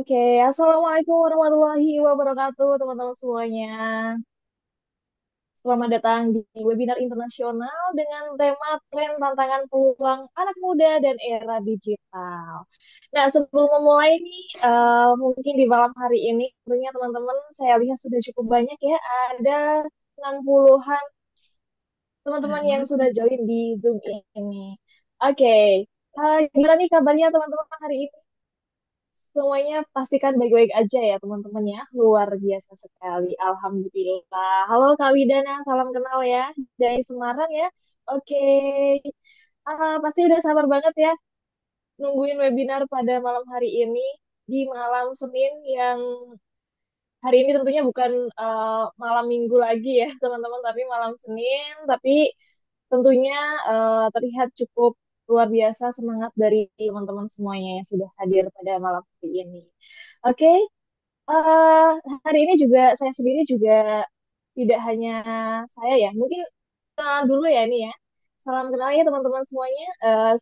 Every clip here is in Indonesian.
Oke, Assalamualaikum warahmatullahi wabarakatuh, teman-teman semuanya. Selamat datang di webinar internasional dengan tema tren tantangan peluang anak muda dan era digital. Nah, sebelum memulai nih, mungkin di malam hari ini, tentunya teman-teman saya lihat sudah cukup banyak ya, ada 60-an teman-teman yang sudah join di Zoom ini. Oke, gimana nih kabarnya teman-teman hari ini? Semuanya pastikan baik-baik aja ya teman-teman ya. Luar biasa sekali. Alhamdulillah. Halo Kak Widana, salam kenal ya. Dari Semarang ya. Oke. Pasti udah sabar banget ya nungguin webinar pada malam hari ini. Di malam Senin yang hari ini tentunya bukan malam Minggu lagi ya teman-teman. Tapi malam Senin. Tapi tentunya terlihat cukup luar biasa semangat dari teman-teman semuanya yang sudah hadir pada malam hari ini. Oke, eh, hari ini juga saya sendiri juga tidak hanya saya ya, mungkin kenalan dulu ya ini ya. Salam kenal ya teman-teman semuanya.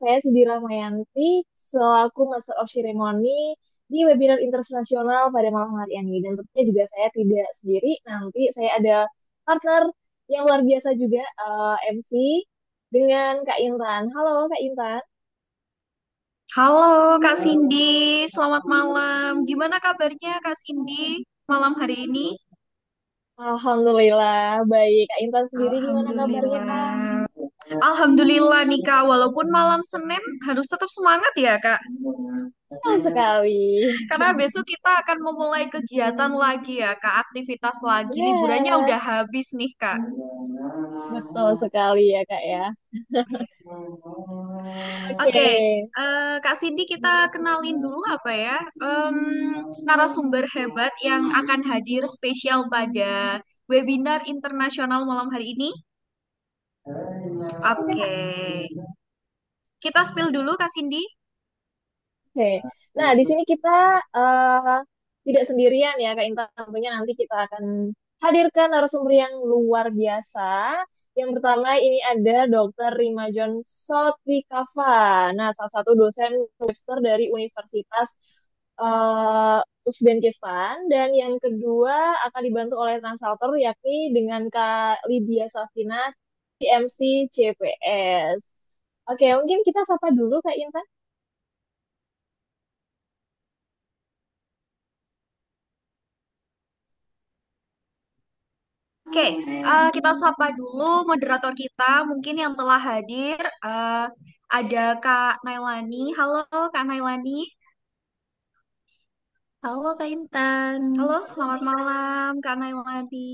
Saya Sidi Rahmayanti selaku Master of Ceremony di webinar internasional pada malam hari ini. Dan tentunya juga saya tidak sendiri, nanti saya ada partner yang luar biasa juga, MC dengan Kak Intan. Halo Kak Intan. Halo Kak Cindy, selamat malam. Gimana kabarnya Kak Cindy malam hari ini? Alhamdulillah, baik. Kak Intan sendiri gimana kabarnya Kak? Alhamdulillah. Alhamdulillah nih Kak, walaupun malam Senin harus tetap semangat ya Kak. Oh, sekali. Karena besok kita akan memulai kegiatan lagi ya Kak, aktivitas lagi. Liburannya Benar, udah habis nih Kak. betul sekali ya Kak ya. Oke, Oke, Kak Cindy kita kenalin dulu apa ya? Narasumber hebat yang akan hadir spesial pada webinar internasional malam hari ini. oke, Oke, kita spill dulu Kak Cindy. oke. Nah, di sini kita eh, tidak sendirian ya Kak Intan. Tentunya nanti kita akan hadirkan narasumber yang luar biasa. Yang pertama ini ada Dr. Rima John Sotikava. Nah, salah satu dosen Webster dari Universitas Uzbekistan. Dan yang kedua akan dibantu oleh translator yakni dengan Kak Lydia Safina, CMC CPS. Oke, mungkin kita sapa dulu Kak Intan. Oke, kita sapa dulu moderator kita, mungkin yang telah hadir. Ada Kak Nailani. Halo Kak Nailani. Halo Kak Intan. Halo, selamat malam Kak Nailani.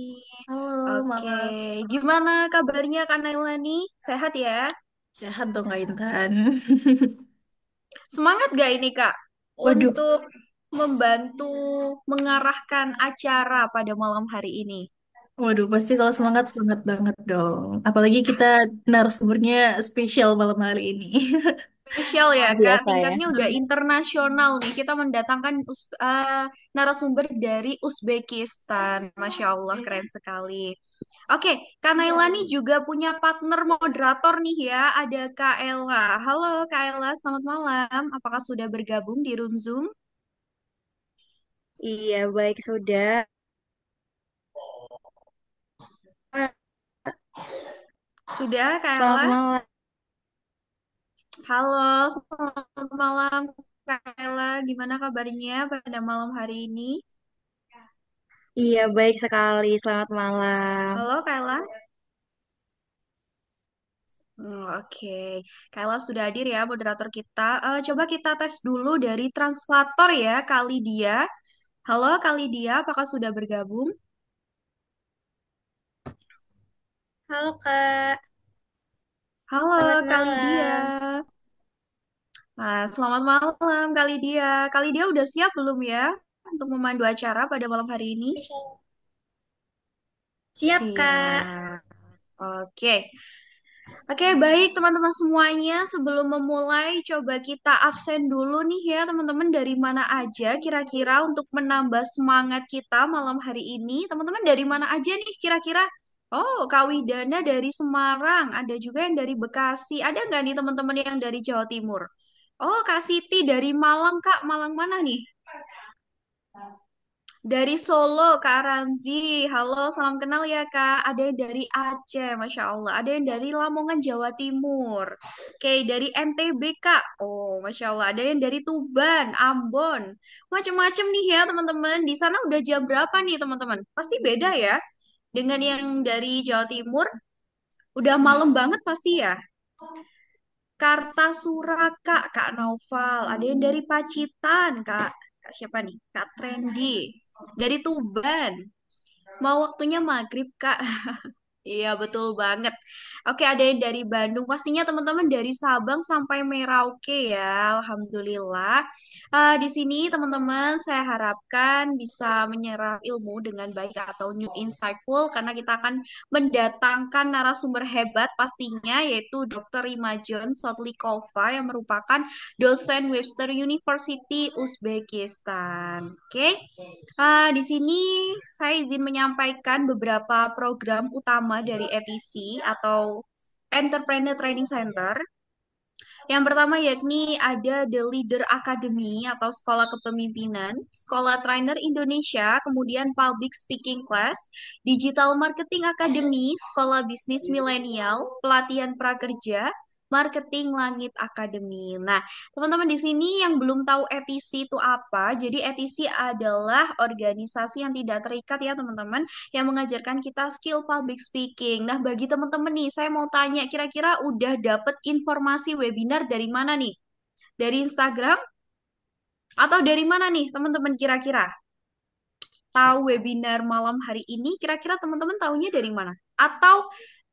Halo, Oke, malam. gimana kabarnya Kak Nailani? Sehat ya? Sehat dong Kak Intan. Semangat gak ini Kak Waduh, untuk membantu mengarahkan acara pada malam hari ini? waduh, pasti kalau semangat semangat banget dong. Apalagi kita narasumbernya spesial malam hari ini. Spesial ya Luar Kak, biasa ya. tingkatnya udah internasional nih. Kita mendatangkan narasumber dari Uzbekistan. Masya Allah, keren sekali. Oke, Kak Nailani juga punya partner moderator nih ya. Ada Kak Ella. Halo Kak Ella, selamat malam. Apakah sudah bergabung di room Zoom? Iya, baik sudah. Sudah, Kak Selamat Ella? malam. Halo, selamat malam Kak Ella. Gimana kabarnya pada malam hari ini? Iya, baik sekali. Selamat malam. Halo Kak Ella. Oke, Kayla sudah hadir ya moderator kita. Coba kita tes dulu dari translator ya, Kali dia. Halo Kali dia, apakah sudah bergabung? Halo Kak, selamat Halo Kali dia. malam. Nah, selamat malam Kali dia. Kali dia udah siap belum ya untuk memandu acara pada malam hari ini? Siap Kak. Siap. Oke. Oke, baik teman-teman semuanya. Sebelum memulai, coba kita absen dulu nih ya teman-teman dari mana aja kira-kira untuk menambah semangat kita malam hari ini. Teman-teman dari mana aja nih kira-kira? Oh, Kak Widana dari Semarang. Ada juga yang dari Bekasi. Ada nggak nih teman-teman yang dari Jawa Timur? Oh, Kak Siti dari Malang, Kak. Malang mana nih? Dari Solo, Kak Ramzi. Halo, salam kenal ya, Kak. Ada yang dari Aceh, Masya Allah. Ada yang dari Lamongan, Jawa Timur. Oke, dari NTB, Kak. Oh, Masya Allah. Ada yang dari Tuban, Ambon. Macem-macem nih ya, teman-teman. Di sana udah jam berapa nih, teman-teman? Pasti beda ya. Dengan yang dari Jawa Timur, udah malam banget pasti ya. Kartasura, Kak. Kak Naufal. Ada yang dari Pacitan, Kak. Kak siapa nih? Kak Trendy. Dari Tuban. Mau waktunya maghrib, Kak. Iya, betul banget. Oke, ada yang dari Bandung. Pastinya teman-teman dari Sabang sampai Merauke ya. Alhamdulillah. Di sini teman-teman saya harapkan bisa menyerap ilmu dengan baik atau new insightful karena kita akan mendatangkan narasumber hebat pastinya yaitu Dr. Imajon Sotlikova yang merupakan dosen Webster University Uzbekistan. Oke. Di sini saya izin menyampaikan beberapa program utama dari ETC atau Entrepreneur Training Center. Yang pertama yakni ada The Leader Academy atau Sekolah Kepemimpinan, Sekolah Trainer Indonesia, kemudian Public Speaking Class, Digital Marketing Academy, Sekolah Bisnis Milenial, Pelatihan Prakerja, Marketing Langit Academy. Nah, teman-teman di sini yang belum tahu ETC itu apa, jadi ETC adalah organisasi yang tidak terikat ya teman-teman, yang mengajarkan kita skill public speaking. Nah, bagi teman-teman nih, saya mau tanya, kira-kira udah dapet informasi webinar dari mana nih? Dari Instagram? Atau dari mana nih, teman-teman kira-kira? Tahu webinar malam hari ini, kira-kira teman-teman tahunya dari mana? Atau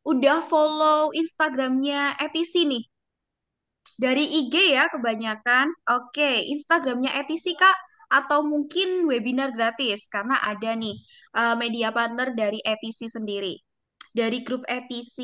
udah follow Instagramnya ETC nih? Dari IG ya kebanyakan. Oke, Instagramnya ETC Kak. Atau mungkin webinar gratis karena ada nih media partner dari ETC sendiri. Dari grup ETC,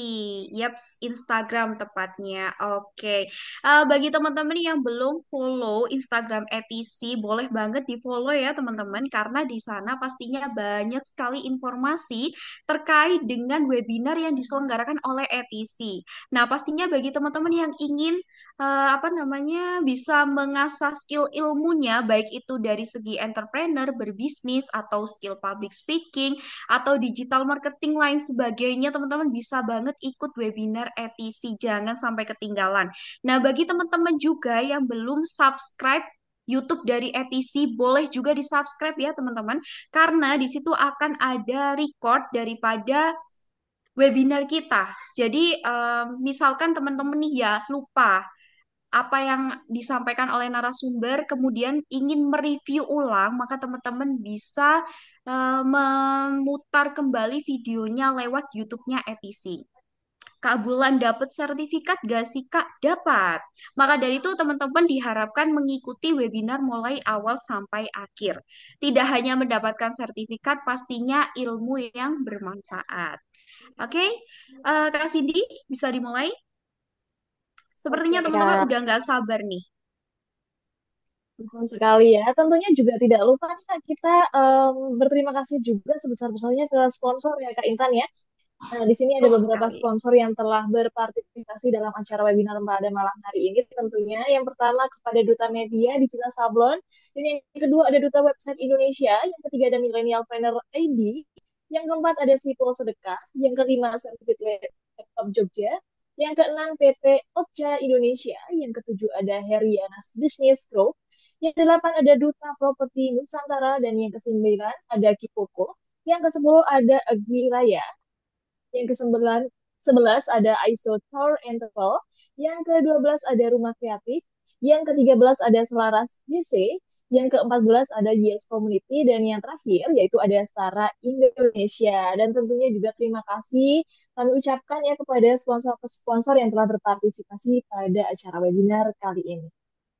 yaps, Instagram tepatnya. Oke. Bagi teman-teman yang belum follow Instagram ETC, boleh banget di-follow ya teman-teman, karena di sana pastinya banyak sekali informasi terkait dengan webinar yang diselenggarakan oleh ETC. Nah, pastinya bagi teman-teman yang ingin apa namanya bisa mengasah skill ilmunya, baik itu dari segi entrepreneur, berbisnis, atau skill public speaking, atau digital marketing lain sebagainya, teman-teman bisa banget ikut webinar ETC, jangan sampai ketinggalan. Nah, bagi teman-teman juga yang belum subscribe YouTube dari ETC, boleh juga di-subscribe ya teman-teman, karena di situ akan ada record daripada webinar kita. Jadi, misalkan teman-teman nih ya lupa apa yang disampaikan oleh narasumber, kemudian ingin mereview ulang, maka teman-teman bisa memutar kembali videonya lewat YouTube-nya ETC. Kak Bulan dapat sertifikat gak sih Kak? Dapat. Maka dari itu teman-teman diharapkan mengikuti webinar mulai awal sampai akhir. Tidak hanya mendapatkan sertifikat, pastinya ilmu yang bermanfaat. Oke, Kak Cindy bisa dimulai? Oke, Sepertinya teman-teman Kak. udah nggak sabar nih. Betul sekali ya. Tentunya juga tidak lupa nih Kak, kita berterima kasih juga sebesar-besarnya ke sponsor ya Kak Intan ya. Nah, di sini ada Betul beberapa sekali. sponsor yang telah berpartisipasi dalam acara webinar pada malam hari ini. Tentunya yang pertama kepada Duta Media Digital Sablon, dan yang kedua ada Duta Website Indonesia, yang ketiga ada Millennial Planner ID, yang keempat ada Sipol Sedekah, yang kelima Certificate Laptop Jogja, yang keenam PT Ocha Indonesia, yang ketujuh ada Herianas Business Group, yang kedelapan ada Duta Properti Nusantara, dan yang kesembilan ada Kipoko, yang kesepuluh ada Agri Raya, yang ke-11 ada ISO Tour and Travel, yang ke-12 ada Rumah Kreatif, yang ke-13 ada Selaras YC, yang ke-14 ada YS Community, dan yang terakhir yaitu ada Setara Indonesia. Dan tentunya juga terima kasih kami ucapkan ya kepada sponsor-sponsor yang telah berpartisipasi pada acara webinar kali ini.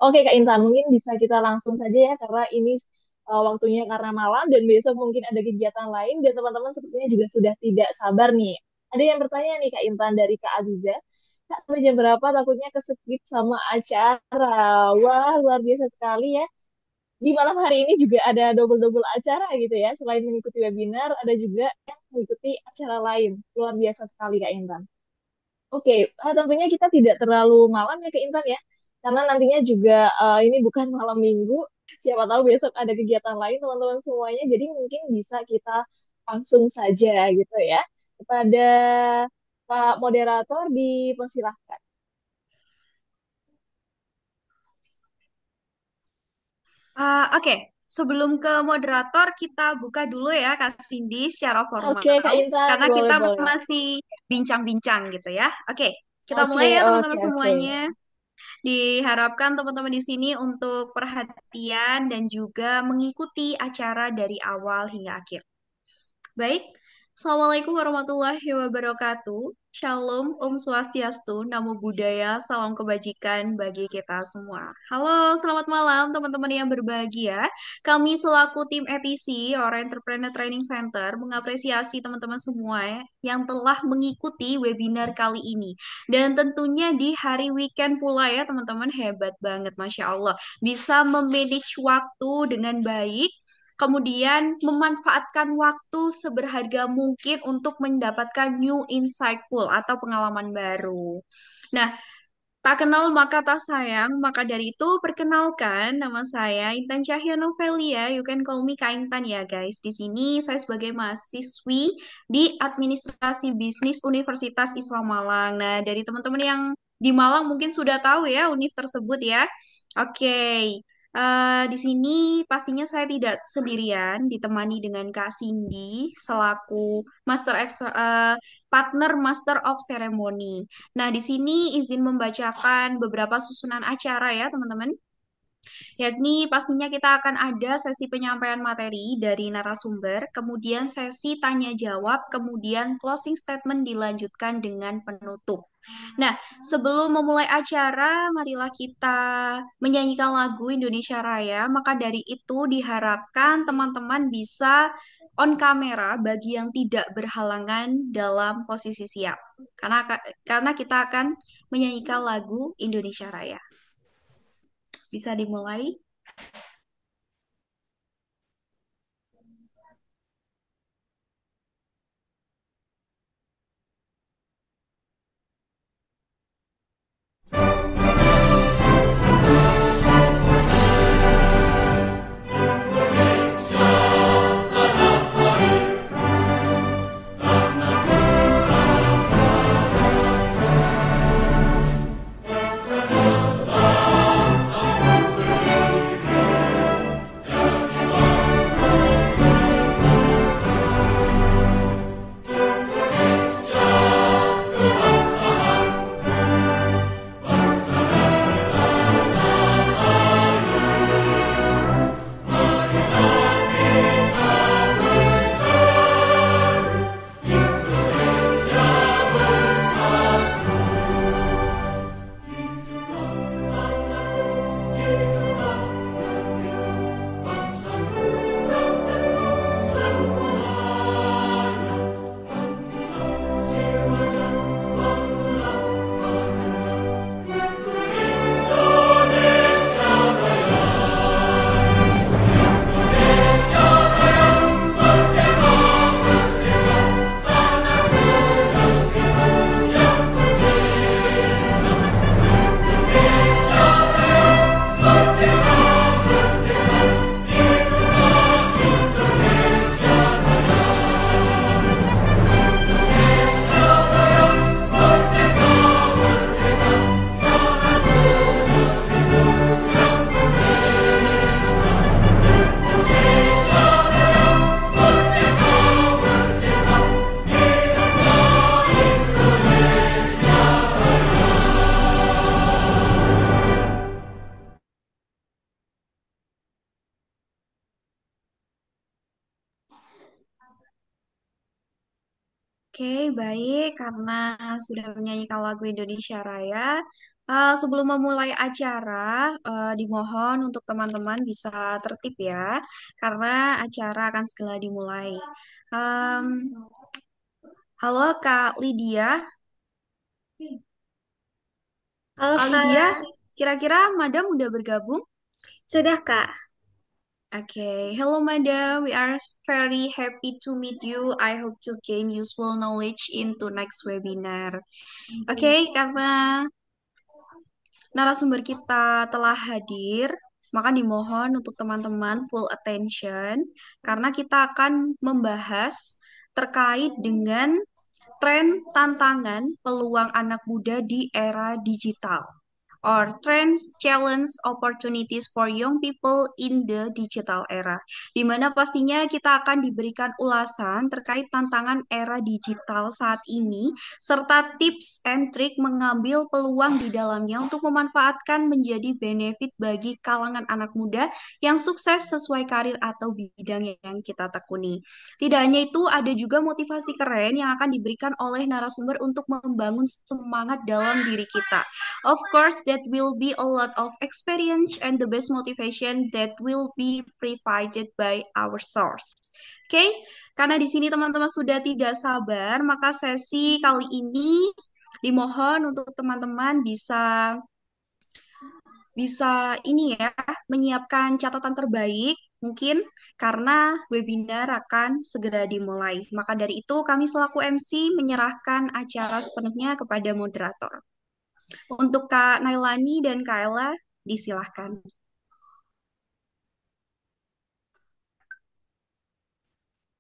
Oke Kak Intan, mungkin bisa kita langsung saja ya karena ini waktunya karena malam dan besok mungkin ada kegiatan lain dan teman-teman sepertinya juga sudah tidak sabar nih. Ada yang bertanya nih Kak Intan dari Kak Aziza. Kak, sampai jam berapa takutnya keskip sama acara? Wah, luar biasa sekali ya. Di malam hari ini juga ada double-double acara gitu ya. Selain mengikuti webinar, ada juga yang mengikuti acara lain. Luar biasa sekali Kak Intan. Oke, tentunya kita tidak terlalu malam ya Kak Intan ya. Karena nantinya juga ini bukan malam minggu, Siapa tahu besok ada kegiatan lain teman-teman semuanya, jadi mungkin bisa kita langsung saja gitu ya. Kepada Pak Moderator dipersilahkan. Oke, sebelum ke moderator, kita buka dulu ya, Kak Cindy, secara Oke, formal. Kak Intan, Karena kita boleh-boleh. masih bincang-bincang gitu ya. Oke, kita Oke, mulai ya oke, teman-teman oke. semuanya. Diharapkan teman-teman di sini untuk perhatian dan juga mengikuti acara dari awal hingga akhir. Baik, Assalamualaikum warahmatullahi wabarakatuh. Shalom, Om Swastiastu, Namo Buddhaya, salam kebajikan bagi kita semua. Halo, selamat malam teman-teman yang berbahagia. Kami selaku tim ETC, or Entrepreneur Training Center, mengapresiasi teman-teman semua yang telah mengikuti webinar kali ini. Dan tentunya di hari weekend pula ya teman-teman, hebat banget, Masya Allah. Bisa memanage waktu dengan baik, kemudian memanfaatkan waktu seberharga mungkin untuk mendapatkan new insightful atau pengalaman baru. Nah, tak kenal maka tak sayang, maka dari itu perkenalkan nama saya Intan Cahya Novelia, you can call me Kak Intan ya guys. Di sini saya sebagai mahasiswi di Administrasi Bisnis Universitas Islam Malang. Nah, dari teman-teman yang di Malang mungkin sudah tahu ya univ tersebut ya. Oke, di sini pastinya saya tidak sendirian, ditemani dengan Kak Cindy selaku partner Master of Ceremony. Nah, di sini izin membacakan beberapa susunan acara ya, teman-teman. Yakni pastinya kita akan ada sesi penyampaian materi dari narasumber, kemudian sesi tanya jawab, kemudian closing statement dilanjutkan dengan penutup. Nah, sebelum memulai acara, marilah kita menyanyikan lagu Indonesia Raya. Maka dari itu diharapkan teman-teman bisa on kamera bagi yang tidak berhalangan dalam posisi siap. Karena kita akan menyanyikan lagu Indonesia Raya. Bisa dimulai. Oke, baik. Karena sudah menyanyikan lagu Indonesia Raya, sebelum memulai acara, dimohon untuk teman-teman bisa tertib ya, karena acara akan segera dimulai. Em, halo Kak Lydia. Halo Kak Kak, Lydia, kira-kira Madam udah bergabung? sudah Kak. Okay, hello madam. We are very happy to meet you. I hope to gain useful knowledge into next webinar. Oke, karena narasumber kita telah hadir, Maka dimohon untuk teman-teman full attention karena kita akan membahas terkait dengan tren, tantangan, peluang anak muda di era digital, or trends, challenge, opportunities for young people in the digital era. Di mana pastinya kita akan diberikan ulasan terkait tantangan era digital saat ini, serta tips and trik mengambil peluang di dalamnya untuk memanfaatkan menjadi benefit bagi kalangan anak muda yang sukses sesuai karir atau bidang yang kita tekuni. Tidak hanya itu, ada juga motivasi keren yang akan diberikan oleh narasumber untuk membangun semangat dalam diri kita. Of course, that will be a lot of experience and the best motivation that will be provided by our source. Oke, karena di sini teman-teman sudah tidak sabar, maka sesi kali ini dimohon untuk teman-teman bisa bisa ini ya, menyiapkan catatan terbaik mungkin karena webinar akan segera dimulai. Maka dari itu kami selaku MC menyerahkan acara sepenuhnya kepada moderator. Untuk Kak Nailani dan Kak Ella, disilahkan.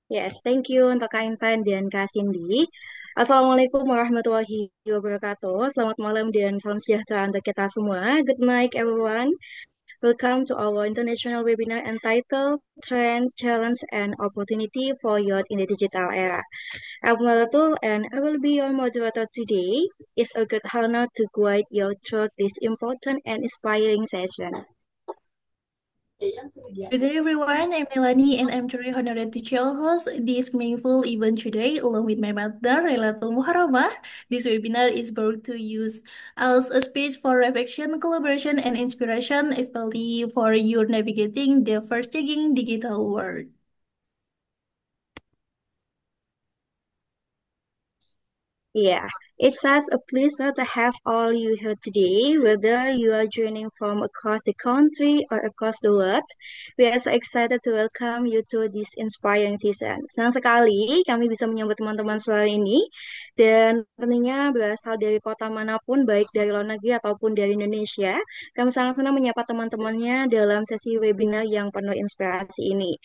Yes, thank you untuk Kak Intan dan Kak Cindy. Assalamualaikum warahmatullahi wabarakatuh. Selamat malam dan salam sejahtera untuk kita semua. Good night, everyone. Welcome to our international webinar entitled Trends, Challenge, and Opportunity for Youth in the Digital Era. I'm Lalatul and I will be your moderator today. It's a good honor to guide you through this important and inspiring session. Good day, everyone. I'm Melanie, and I'm truly honored to host this meaningful event today, along with my partner, Relatul Muharramah. This webinar is brought to use as a space for reflection, collaboration, and inspiration, especially for you navigating the fast-changing digital world. Yeah, it's such a pleasure to have all you here today, whether you are joining from across the country or across the world. We are so excited to welcome you to this inspiring season. Senang sekali kami bisa menyambut teman-teman sore ini, dan tentunya berasal dari kota manapun, baik dari luar negeri ataupun dari Indonesia. Kami sangat senang menyapa teman-temannya dalam sesi webinar yang penuh inspirasi ini.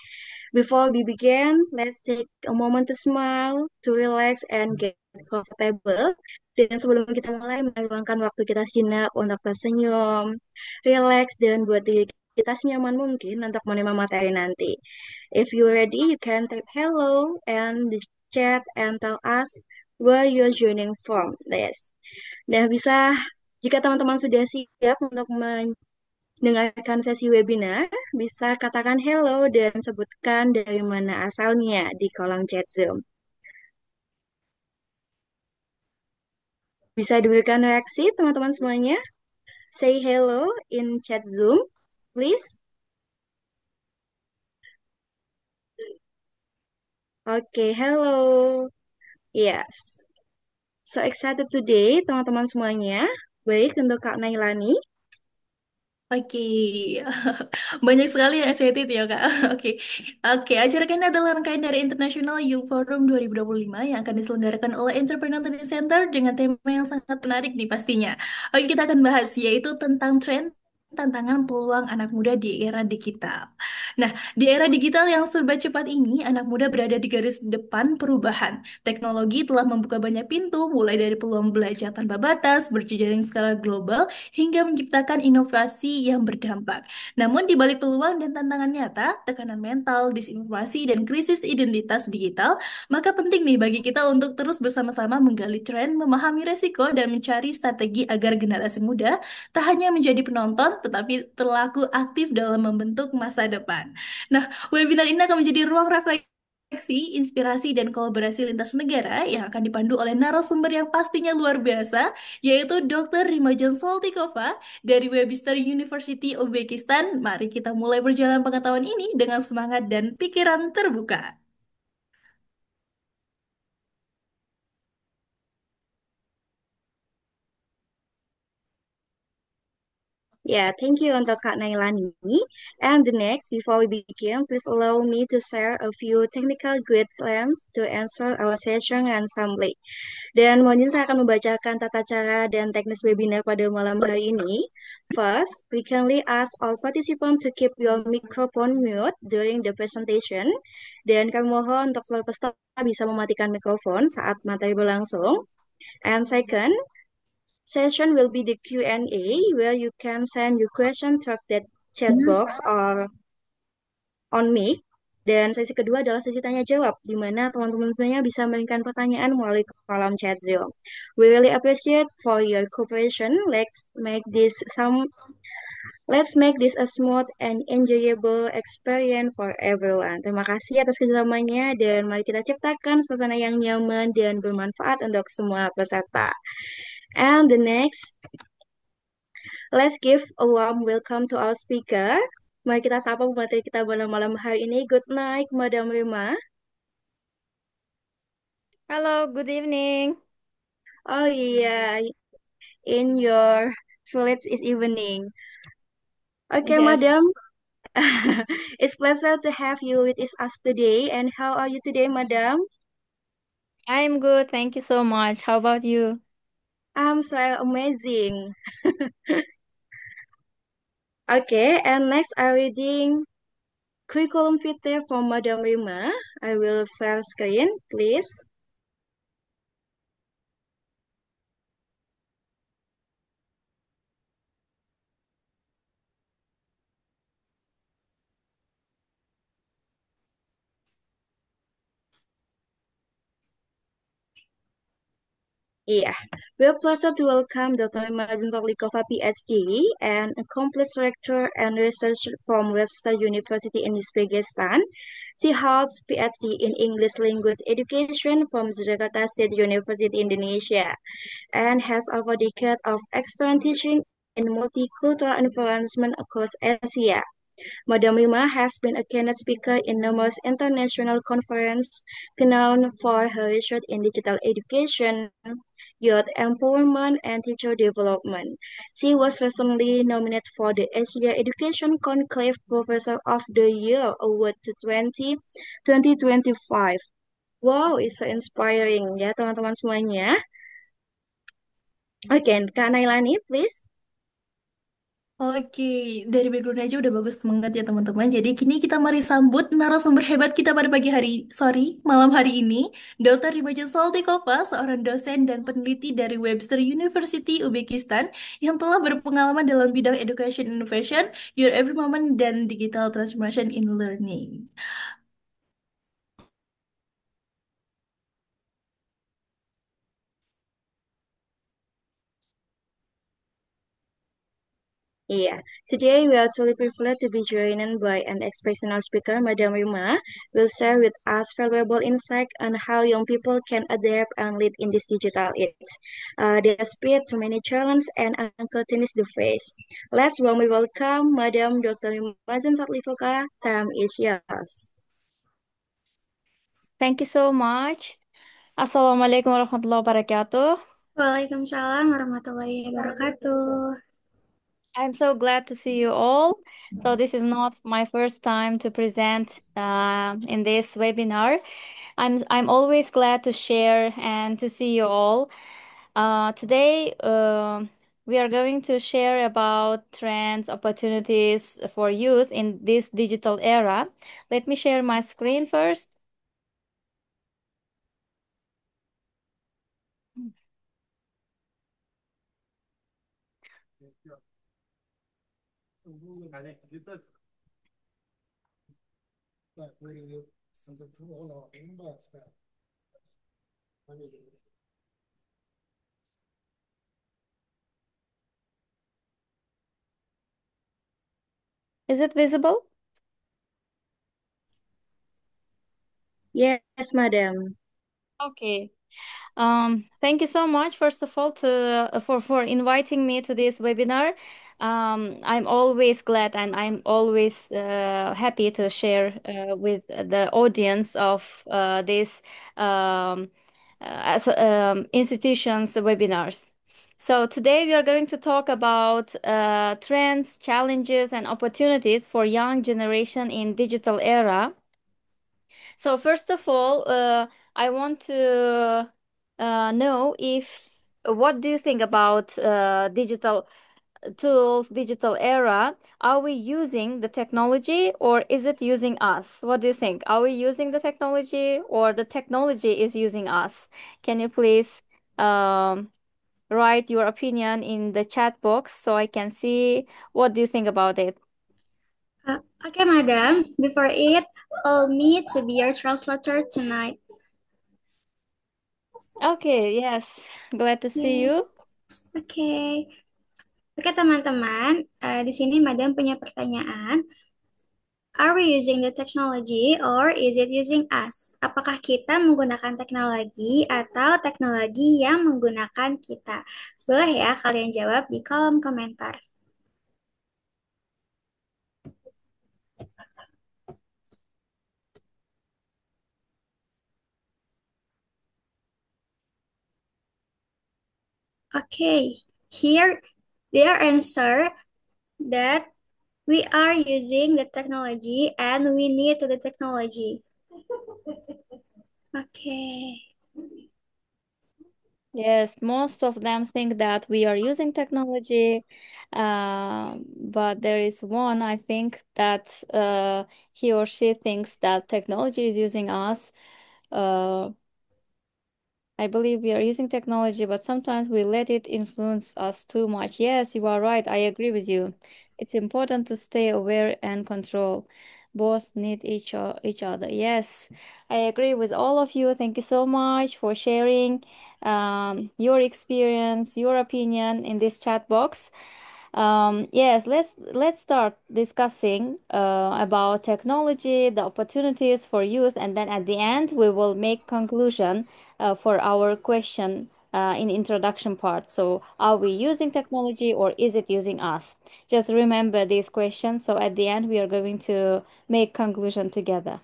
Before we begin, let's take a moment to smile, to relax, and get comfortable. Dan sebelum kita mulai, meluangkan waktu kita sejenak untuk tersenyum, relax, dan buat diri kita senyaman mungkin untuk menerima materi nanti. If you're ready, you can type hello and the chat and tell us where you're joining from. Yes. Nah, jika teman-teman sudah siap untuk dengarkan sesi webinar, bisa katakan hello dan sebutkan dari mana asalnya di kolom chat Zoom. Bisa diberikan reaksi teman-teman semuanya? Say hello in chat Zoom, please. Oke, hello. Yes. So excited today, teman-teman semuanya. Baik, untuk Kak Nailani. Oke, banyak sekali yang excited ya Kak. Oke, oke. Acara ini adalah rangkaian dari International Youth Forum 2025 yang akan diselenggarakan oleh Entrepreneur Training Center dengan tema yang sangat menarik nih pastinya. Oke, kita akan bahas yaitu tentang tren tantangan peluang anak muda di era digital. Nah, di era digital yang serba cepat ini, anak muda berada di garis depan perubahan. Teknologi telah membuka banyak pintu, mulai dari peluang belajar tanpa batas, berjejaring skala global, hingga menciptakan inovasi yang berdampak. Namun di balik peluang dan tantangan nyata, tekanan mental, disinformasi, dan krisis identitas digital, maka penting nih bagi kita untuk terus bersama-sama menggali tren, memahami resiko, dan mencari strategi agar generasi muda tak hanya menjadi penonton, tetapi terlaku aktif dalam membentuk masa depan. Nah, webinar ini akan menjadi ruang refleksi, inspirasi, dan kolaborasi lintas negara yang akan dipandu oleh narasumber yang pastinya luar biasa, yaitu Dr. Rimajan Soltikova dari Webster University Uzbekistan. Mari kita mulai perjalanan pengetahuan ini dengan semangat dan pikiran terbuka. Yeah, thank you untuk Kak Nailani. And the next, before we begin, please allow me to share a few technical guidelines to answer our session and assembly. Dan mohon izin saya akan membacakan tata cara dan teknis webinar pada malam hari ini. First, we kindly ask all participants to keep your microphone mute during the presentation. Dan kami mohon untuk seluruh peserta bisa mematikan mikrofon saat materi berlangsung. And second, session will be the Q&A where you can send your question through that chat box or on mic. Dan sesi kedua adalah sesi tanya jawab, di mana teman-teman semuanya bisa memberikan pertanyaan melalui kolom chat Zoom. We really appreciate for your cooperation. Let's make this a smooth and enjoyable experience for everyone. Terima kasih atas kesempatannya dan mari kita ciptakan suasana yang nyaman dan bermanfaat untuk semua peserta. And the next, let's give a warm welcome to our speaker. Mari kita sapa pemateri kita pada malam hari ini. Good night, Madam Rima. Hello, good evening. Oh iya, in your village is evening. Okay, Yes, Madam. It's pleasure to have you with us today. And how are you today, Madam? I'm good. Thank you so much. How about you? I'm so amazing. Okay, and next I'm reading curriculum vitae from Madam Rima. I will share screen, please. Yeah, we're pleased to welcome Dr. Imagine Sorlikova, PhD, an accomplished lecturer and researcher from Webster University in Uzbekistan. She holds PhD in English Language Education from Jakarta State University, Indonesia, and has over a decade of experience teaching in multicultural environment across Asia. Madam Rima has been a keynote speaker in numerous international conferences, renowned for her research in digital education, youth empowerment, and teacher development. She was recently nominated for the Asia Education Conclave Professor of the Year Award to 2025. Wow, it's so inspiring ya teman-teman semuanya. Oke, Kak Nailani, please. Oke, dari background aja udah bagus banget ya teman-teman. Jadi kini kita mari sambut narasumber hebat kita pada malam hari ini, Dr. Rimaja Soltikova, seorang dosen dan peneliti dari Webster University, Uzbekistan, yang telah berpengalaman dalam bidang education innovation, your every moment, dan digital transformation in learning. Yeah, today we are truly privileged to be joined by an exceptional speaker, Madam Rima, will share with us valuable insight on how young people can adapt and lead in this digital age. Despite too many challenges and uncertainties to face. Let's warmly welcome Madam Dr. Rima Zatlifoka. Time is yours. Thank you so much. Assalamualaikum warahmatullahi wabarakatuh. Waalaikumsalam warahmatullahi wabarakatuh. I'm so glad to see you all. So this is not my first time to present in this webinar. I'm always glad to share and to see you all. Today we are going to share about trends, opportunities for youth in this digital era. Let me share my screen first. Is it visible? Yes, Madam. Okay. Thank you so much, first of all, for inviting me to this webinar. I'm always glad and I'm always happy to share with the audience of this institutions webinars. So today we are going to talk about trends, challenges, and opportunities for young generation in digital era. So first of all, I want to know if what do you think about digital tools, digital era? Are we using the technology or is it using us? What do you think? Are we using the technology or the technology is using us? Can you please um, write your opinion in the chat box so I can see what do you think about it? Okay, madam. Before it, allow me to be your translator tonight. Okay, yes. Glad to see Yes. you. Oke. Oke, teman-teman. Di sini madam punya pertanyaan. Are we using the technology or is it using us? Apakah kita menggunakan teknologi atau teknologi yang menggunakan kita? Boleh ya kalian jawab di kolom komentar. Okay, here their answer that we are using the technology and we need to the technology. Okay. Yes, most of them think that we are using technology, but there is one, I think, that he or she thinks that technology is using us. Uh, I believe we are using technology, but sometimes we let it influence us too much. Yes, you are right. I agree with you. It's important to stay aware and control. Both need each other. Yes, I agree with all of you. Thank you so much for sharing your experience, your opinion in this chat box. Yes, let's start discussing about technology, the opportunities for youth, and then at the end we will make conclusion for our question in introduction part. So, are we using technology or is it using us? Just remember these questions. So at the end we are going to make conclusion together.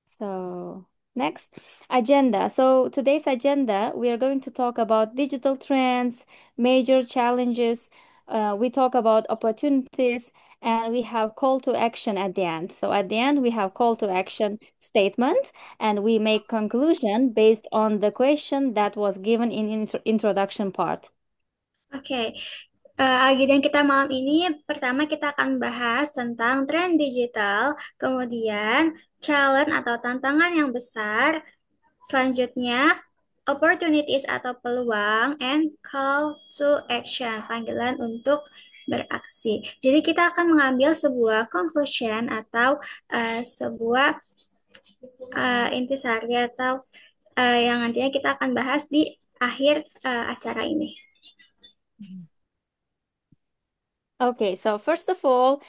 So, next, agenda. So, today's agenda, we are going to talk about digital trends, major challenges. We talk about opportunities, and we have call to action at the end. So, at the end, we have call to action statement, and we make conclusion based on the question that was given in introduction part. Oke, agenda kita malam ini pertama kita akan bahas tentang tren digital, kemudian challenge atau tantangan yang besar, selanjutnya opportunities atau peluang, and call to action, panggilan untuk beraksi. Jadi kita akan mengambil sebuah conclusion atau sebuah intisari atau yang nantinya kita akan bahas di akhir acara ini. Okay, so first of all,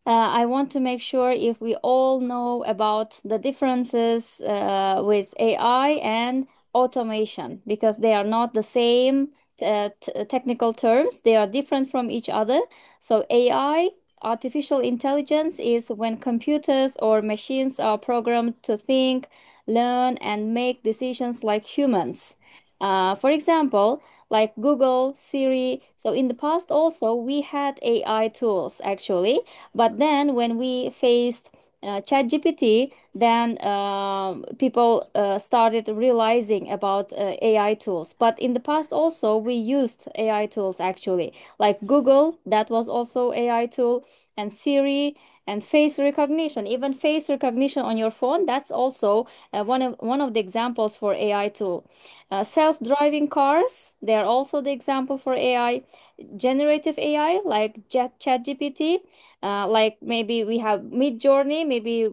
I want to make sure if we all know about the differences with AI and automation because they are not the same technical terms. They are different from each other. So AI, artificial intelligence, is when computers or machines are programmed to think, learn, and make decisions like humans. For example, like Google, Siri. So in the past also we had AI tools actually, but then when we faced ChatGPT, then people started realizing about AI tools. But in the past also we used AI tools actually, like Google, that was also AI tool, and Siri and face recognition. Even face recognition on your phone, that's also one of the examples for AI tool. Self-driving cars, they are also the example for AI. Generative AI like ChatGPT, like maybe we have Midjourney. Maybe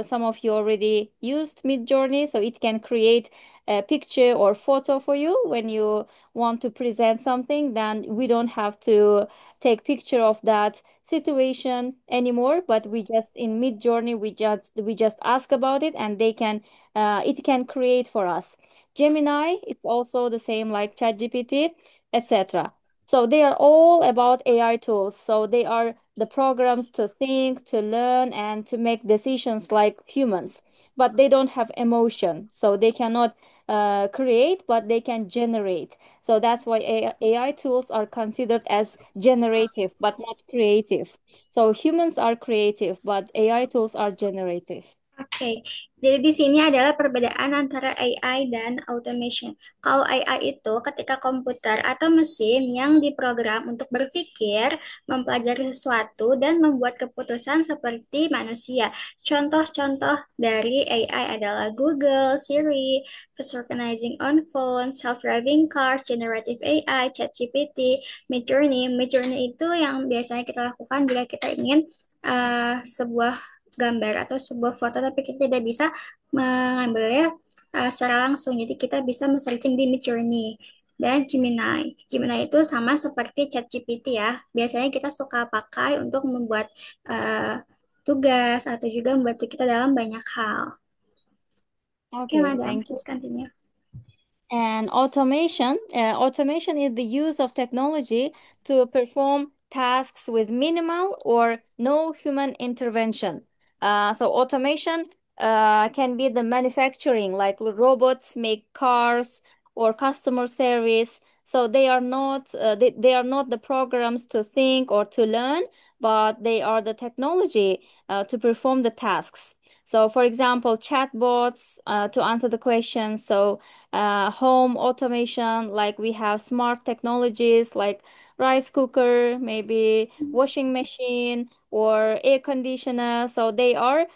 some of you already used Midjourney, so it can create a picture or photo for you when you want to present something. Then we don't have to take picture of that situation anymore, but we just in Midjourney we just ask about it, and it can create for us. Gemini, it's also the same like ChatGPT, etc. So they are all about AI tools. So they are the programs to think, to learn, and to make decisions like humans, but they don't have emotion, so they cannot create, but they can generate. So that's why AI tools are considered as generative, but not creative. So humans are creative, but AI tools are generative. Oke, jadi di sini adalah perbedaan antara AI dan automation. Kalau AI itu ketika komputer atau mesin yang diprogram untuk berpikir, mempelajari sesuatu, dan membuat keputusan seperti manusia. Contoh-contoh dari AI adalah Google, Siri, face recognizing on phone, self-driving cars, generative AI, ChatGPT, Midjourney. Midjourney itu yang biasanya kita lakukan jika kita ingin sebuah gambar atau sebuah foto tapi kita tidak bisa mengambilnya secara langsung. Jadi kita bisa men-searching di Midjourney dan Gemini. Gemini itu sama seperti ChatGPT ya. Biasanya kita suka pakai untuk membuat tugas atau juga membantu kita dalam banyak hal. Oke, Okay, Madam, thank you. please continue. And automation is the use of technology to perform tasks with minimal or no human intervention. So automation can be the manufacturing, like robots make cars or customer service. So they are not the programs to think or to learn, but they are the technology to perform the tasks. So, for example, chatbots to answer the question. So home automation, like we have smart technologies like rice cooker, maybe washing machine or air conditioner. So they are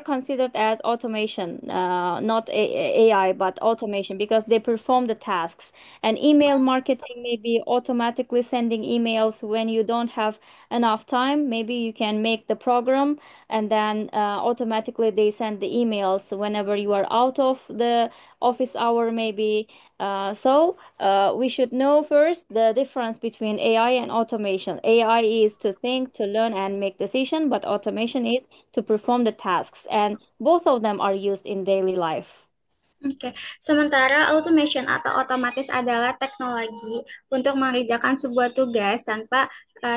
considered as automation, not AI, but automation because they perform the tasks. And email marketing, maybe automatically sending emails when you don't have enough time. Maybe you can make the program and then automatically they send the emails whenever you are out of the office hour maybe. We should know first the difference between AI and automation. AI is to think, to learn, and make decision, but automation is to perform the tasks, and both of them are used in daily life. Oke, sementara automation atau otomatis adalah teknologi untuk mengerjakan sebuah tugas tanpa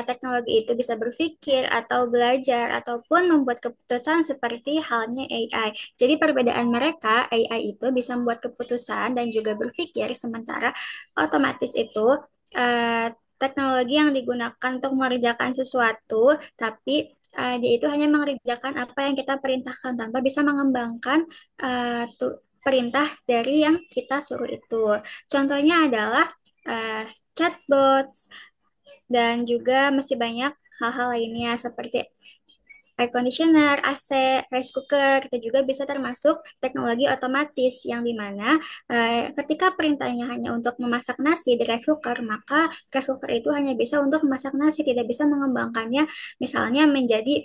teknologi itu bisa berpikir atau belajar ataupun membuat keputusan seperti halnya AI. Jadi perbedaan mereka, AI itu bisa membuat keputusan dan juga berpikir, sementara otomatis itu teknologi yang digunakan untuk mengerjakan sesuatu, tapi dia itu hanya mengerjakan apa yang kita perintahkan tanpa bisa mengembangkan perintah dari yang kita suruh itu. Contohnya adalah chatbots dan juga masih banyak hal-hal lainnya seperti air conditioner, AC, rice cooker, itu juga bisa termasuk teknologi otomatis yang dimana ketika perintahnya hanya untuk memasak nasi di rice cooker, maka rice cooker itu hanya bisa untuk memasak nasi, tidak bisa mengembangkannya misalnya menjadi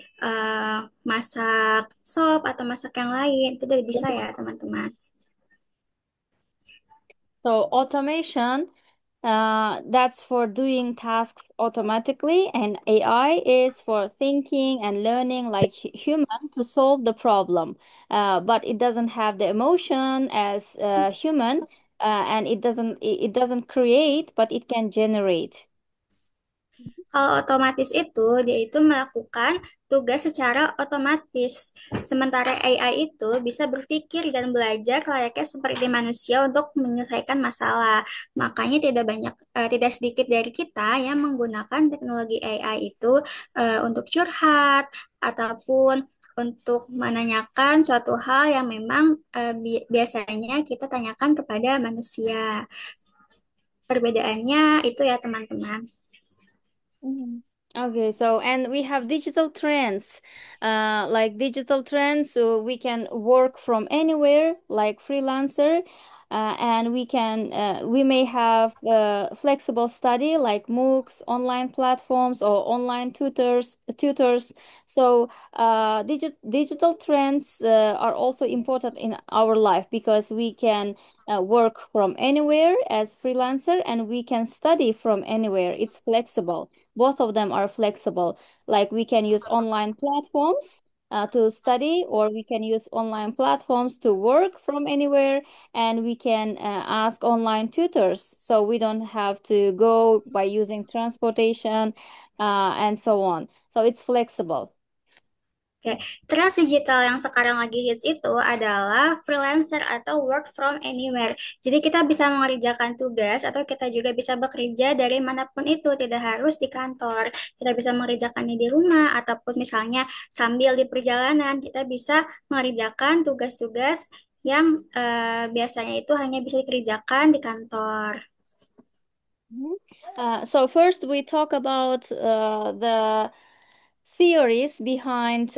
masak sop atau masak yang lain. Itu tidak bisa ya, teman-teman. So automation, that's for doing tasks automatically, and AI is for thinking and learning like human to solve the problem. But it doesn't have the emotion as human, and it doesn't create, but it can generate. Kalau otomatis itu, dia itu melakukan tugas secara otomatis. Sementara AI itu bisa berpikir dan belajar layaknya seperti manusia untuk menyelesaikan masalah. Makanya tidak sedikit dari kita yang menggunakan teknologi AI itu untuk curhat ataupun untuk menanyakan suatu hal yang memang biasanya kita tanyakan kepada manusia. Perbedaannya itu ya, teman-teman. Mhm. Okay, so and we have digital trends, so we can work from anywhere, like freelancer, and we may have flexible study like MOOCs, online platforms, or online tutors. So digital trends are also important in our life because we can work from anywhere as freelancer and we can study from anywhere. It's flexible. Both of them are flexible. Like we can use online platforms to study, or we can use online platforms to work from anywhere, and we can ask online tutors. So we don't have to go by using transportation and so on. So it's flexible. Oke, terus digital yang sekarang lagi hits itu adalah freelancer atau work from anywhere. Jadi kita bisa mengerjakan tugas atau kita juga bisa bekerja dari manapun itu, tidak harus di kantor. Kita bisa mengerjakannya di rumah ataupun misalnya sambil di perjalanan, kita bisa mengerjakan tugas-tugas yang biasanya itu hanya bisa dikerjakan di kantor. So first we talk about the theories behind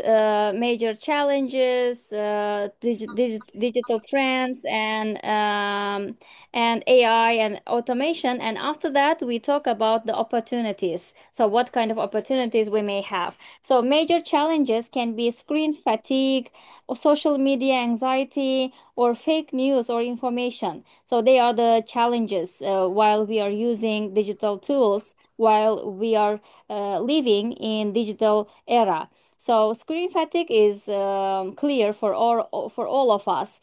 major challenges, digital trends, and AI and automation. And after that, we talk about the opportunities. So what kind of opportunities we may have. So major challenges can be screen fatigue, or social media anxiety, or fake news or information. So they are the challenges while we are using digital tools, while we are living in digital era. So screen fatigue is clear for all of us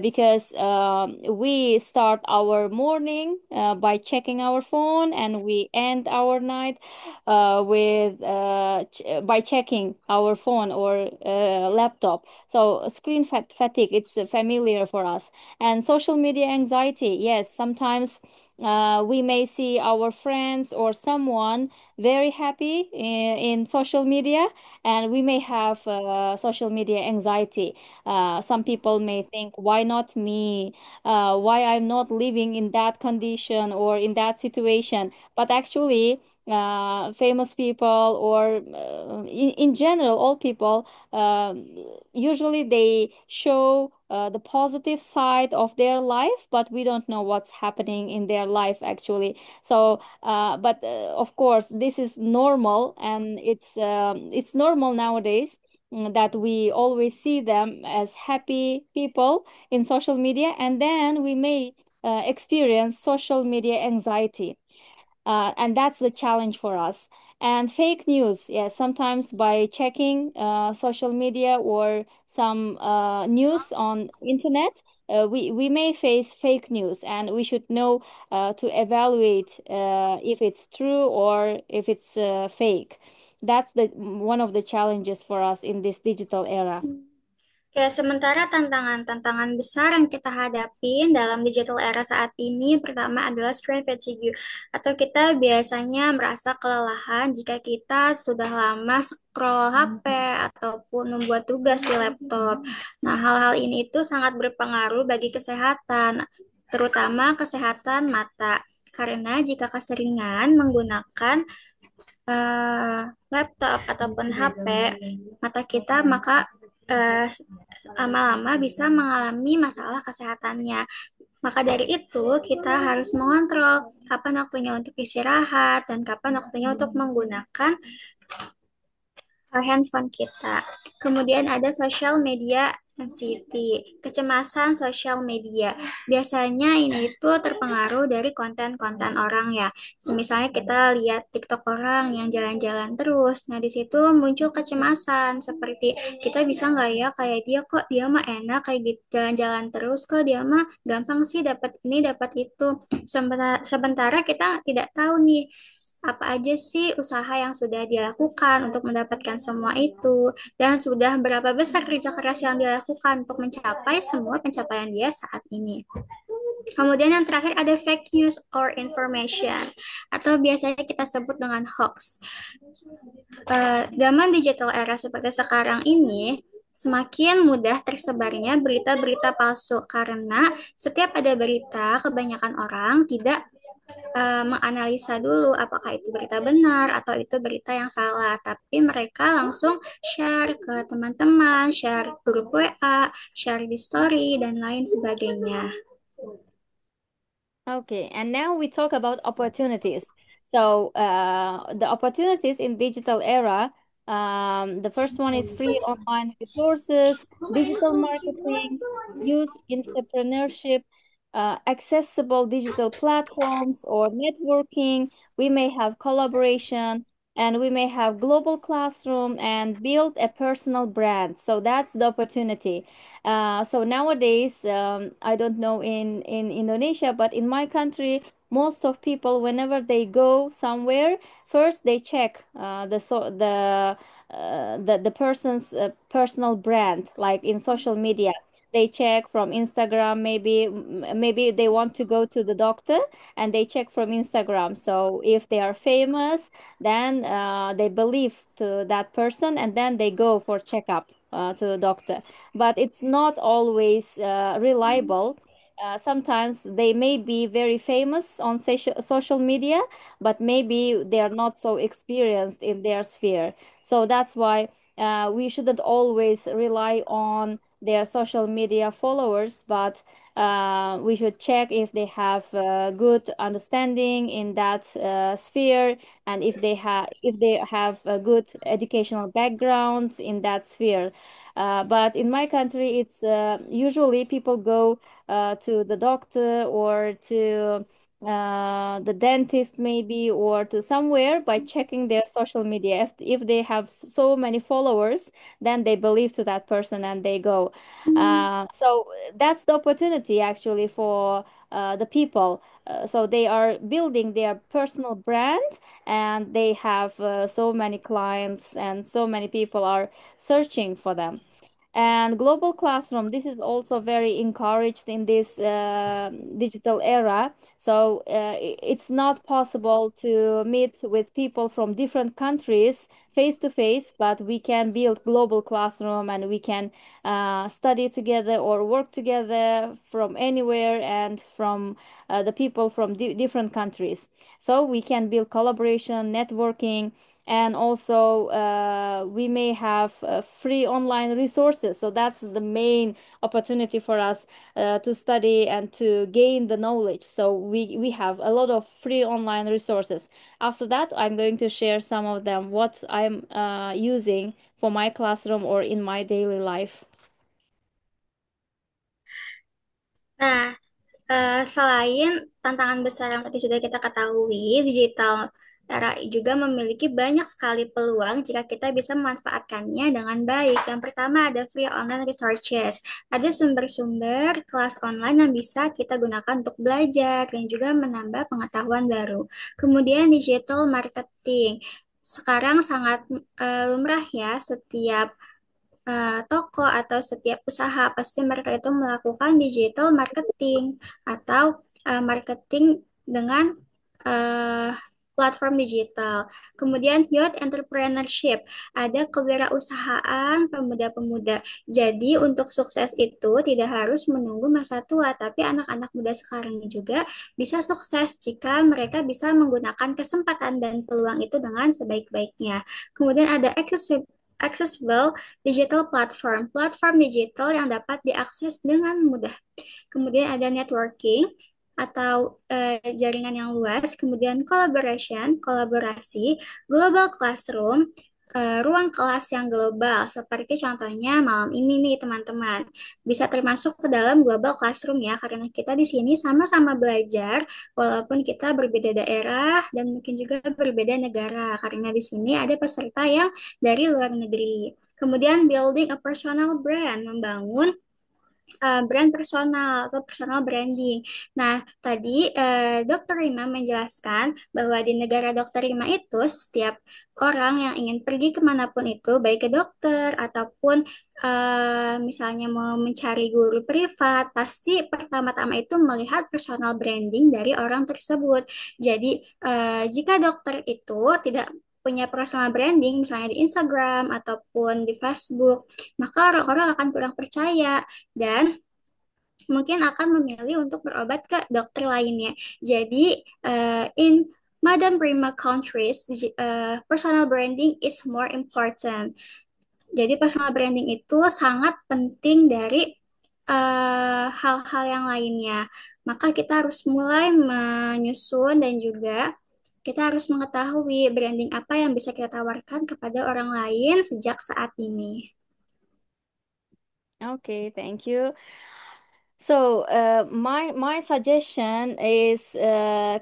because we start our morning by checking our phone, and we end our night by checking our phone or laptop. So screen fatigue, it's familiar for us. And social media anxiety, yes, sometimes we may see our friends or someone very happy in social media, and we may have social media anxiety. Some people may think, why not me? Why I'm not living in that condition or in that situation? But actually, famous people or in general, all people, usually they show the positive side of their life, but we don't know what's happening in their life actually. So but of course, this is normal, and it's normal nowadays, that we always see them as happy people in social media, and then we may experience social media anxiety. And that's the challenge for us. And fake news, yes, sometimes by checking social media or some news on internet, we may face fake news, and we should know to evaluate if it's true or if it's fake. That's the one of the challenges for us in this digital era. Ya, sementara tantangan-tantangan besar yang kita hadapin dalam digital era saat ini, pertama adalah screen fatigue, atau kita biasanya merasa kelelahan jika kita sudah lama scroll HP ataupun membuat tugas di laptop. Nah, hal-hal ini itu sangat berpengaruh bagi kesehatan, terutama kesehatan mata. Karena jika keseringan menggunakan laptop ataupun HP, mata kita maka lama-lama bisa mengalami masalah kesehatannya. Maka dari itu, kita harus mengontrol kapan waktunya untuk istirahat dan kapan waktunya untuk menggunakan handphone kita. Kemudian ada social media anxiety, kecemasan sosial media. Biasanya ini itu terpengaruh dari konten-konten orang ya. Misalnya kita lihat TikTok orang yang jalan-jalan terus. Nah, di situ muncul kecemasan seperti kita bisa nggak ya kayak dia, kok dia mah enak kayak gitu jalan-jalan terus, kok dia mah gampang sih dapat ini dapat itu. Sementara kita tidak tahu nih apa aja sih usaha yang sudah dilakukan untuk mendapatkan semua itu, dan sudah berapa besar kerja keras yang dilakukan untuk mencapai semua pencapaian dia saat ini. Kemudian yang terakhir ada fake news or information, atau biasanya kita sebut dengan hoax. Zaman digital era seperti sekarang ini, semakin mudah tersebarnya berita-berita palsu karena setiap ada berita, kebanyakan orang tidak menganalisa dulu apakah itu berita benar atau itu berita yang salah, tapi mereka langsung share ke teman-teman, share grup WA, share di story, dan lain sebagainya. Okay, and now we talk about opportunities. So, the opportunities in digital era, the first one is free online resources, digital marketing, youth entrepreneurship, accessible digital platforms or networking. We may have collaboration, and we may have global classroom and build a personal brand. So that's the opportunity. So nowadays, I don't know in Indonesia, but in my country, most of people, whenever they go somewhere, first they check the person's personal brand, like in social media. They check from Instagram, maybe they want to go to the doctor and they check from Instagram. So if they are famous, then they believe to that person and then they go for checkup to the doctor. But it's not always reliable. Sometimes they may be very famous on social media, but maybe they are not so experienced in their sphere. So that's why we shouldn't always rely on their social media followers, but we should check if they have good understanding in that sphere, and if they have a good educational backgrounds in that sphere. But in my country, it's usually people go to the doctor or to the dentist maybe, or to somewhere by checking their social media. If they have so many followers, then they believe to that person and they go. So that's the opportunity actually for the people. So they are building their personal brand, and they have so many clients, and so many people are searching for them. And global classroom, this is also very encouraged in this digital era. So it's not possible to meet with people from different countries face to face, but we can build global classroom, and we can study together or work together from anywhere, and from the people from different countries. So we can build collaboration, networking, and also we may have free online resources. So that's the main opportunity for us to study and to gain the knowledge. So we have a lot of free online resources. After that, I'm going to share some of them, what I'm using for my classroom or in my daily life. Nah, selain tantangan besar yang tadi sudah kita ketahui, digital era juga memiliki banyak sekali peluang jika kita bisa memanfaatkannya dengan baik. Yang pertama ada free online resources. Ada sumber-sumber kelas online yang bisa kita gunakan untuk belajar dan juga menambah pengetahuan baru. Kemudian digital marketing. Sekarang sangat lumrah ya, setiap toko atau setiap usaha pasti mereka itu melakukan digital marketing atau marketing dengan eh, platform digital. Kemudian youth entrepreneurship, ada kewirausahaan pemuda-pemuda. Jadi untuk sukses itu tidak harus menunggu masa tua, tapi anak-anak muda sekarang ini juga bisa sukses jika mereka bisa menggunakan kesempatan dan peluang itu dengan sebaik-baiknya. Kemudian ada accessible digital platform, platform digital yang dapat diakses dengan mudah. Kemudian ada networking atau jaringan yang luas, kemudian collaboration, kolaborasi, global classroom, ruang kelas yang global, seperti contohnya malam ini nih teman-teman, bisa termasuk ke dalam global classroom ya, karena kita di sini sama-sama belajar, walaupun kita berbeda daerah dan mungkin juga berbeda negara, karena di sini ada peserta yang dari luar negeri. Kemudian building a personal brand, membangun brand personal atau personal branding. Nah, tadi Dokter Rima menjelaskan bahwa di negara Dokter Rima itu setiap orang yang ingin pergi kemanapun itu, baik ke dokter ataupun misalnya mau mencari guru privat, pasti pertama-tama itu melihat personal branding dari orang tersebut. Jadi, jika dokter itu tidak punya personal branding, misalnya di Instagram ataupun di Facebook, maka orang-orang akan kurang percaya dan mungkin akan memilih untuk berobat ke dokter lainnya. Jadi, in Madam Prima countries, personal branding is more important. Jadi, personal branding itu sangat penting dari hal-hal yang lainnya. Maka kita harus mulai menyusun dan juga kita harus mengetahui branding apa yang bisa kita tawarkan kepada orang lain sejak saat ini. Okay, thank you. So, my suggestion is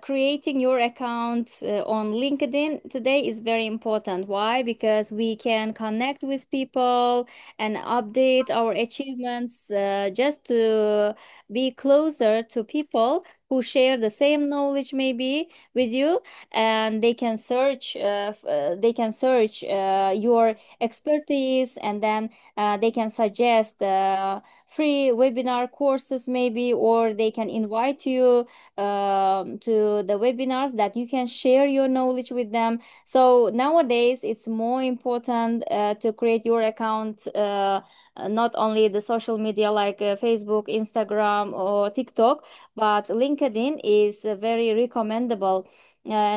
creating your account on LinkedIn today is very important. Why? Because we can connect with people and update our achievements just to be closer to people who share the same knowledge maybe with you, and they can search your expertise, and then they can suggest free webinar courses maybe, or they can invite you to the webinars that you can share your knowledge with them. So nowadays it's more important to create your account, not only the social media like Facebook, Instagram, or TikTok, but LinkedIn is very recommendable.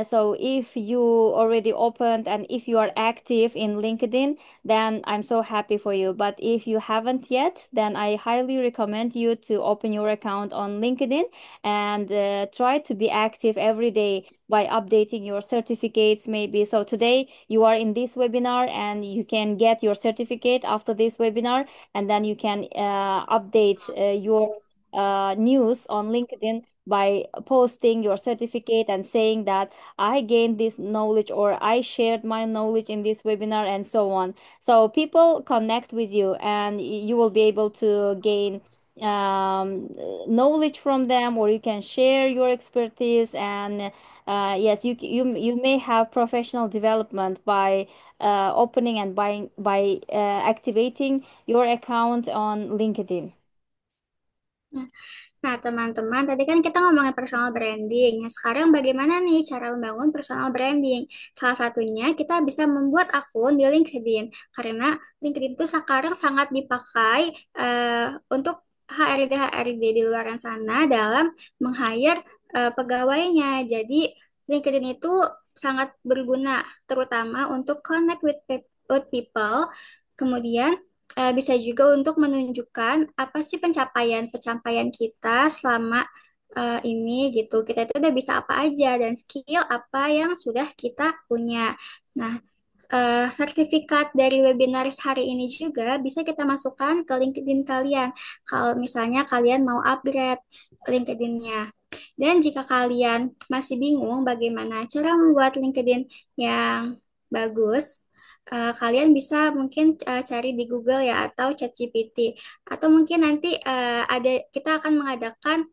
So if you already opened and if you are active in LinkedIn, then I'm so happy for you. But if you haven't yet, then I highly recommend you to open your account on LinkedIn and try to be active every day by updating your certificates maybe. So today you are in this webinar and you can get your certificate after this webinar, and then you can update your news on LinkedIn by posting your certificate and saying that I gained this knowledge or I shared my knowledge in this webinar and so on. So people connect with you and you will be able to gain knowledge from them, or you can share your expertise. And yes, you may have professional development by opening and activating your account on LinkedIn. Nah, teman-teman, tadi kan kita ngomongin personal branding. Nah, sekarang bagaimana nih cara membangun personal branding? Salah satunya kita bisa membuat akun di LinkedIn. Karena LinkedIn itu sekarang sangat dipakai untuk HRD-HRD di luar sana dalam meng-hire pegawainya. Jadi, LinkedIn itu sangat berguna, terutama untuk connect with people. Kemudian bisa juga untuk menunjukkan apa sih pencapaian-pencapaian kita selama ini gitu. Kita itu udah bisa apa aja dan skill apa yang sudah kita punya. Nah, sertifikat dari webinaris hari ini juga bisa kita masukkan ke LinkedIn kalian. Kalau misalnya kalian mau upgrade LinkedIn-nya. Dan jika kalian masih bingung bagaimana cara membuat LinkedIn yang bagus, kalian bisa mungkin cari di Google ya atau ChatGPT, atau mungkin nanti kita akan mengadakan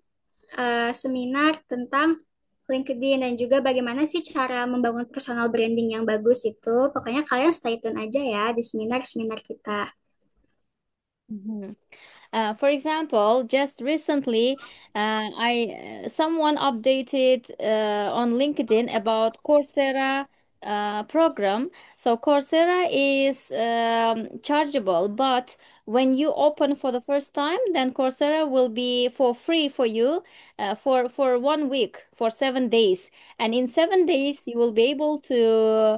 seminar tentang LinkedIn dan juga bagaimana sih cara membangun personal branding yang bagus itu. Pokoknya kalian stay tune aja ya di seminar-seminar kita. Mhm. For example, just recently, I someone updated on LinkedIn about Coursera program. So Coursera is chargeable, but when you open for the first time, then Coursera will be for free for you for 1 week, for 7 days, and in 7 days you will be able to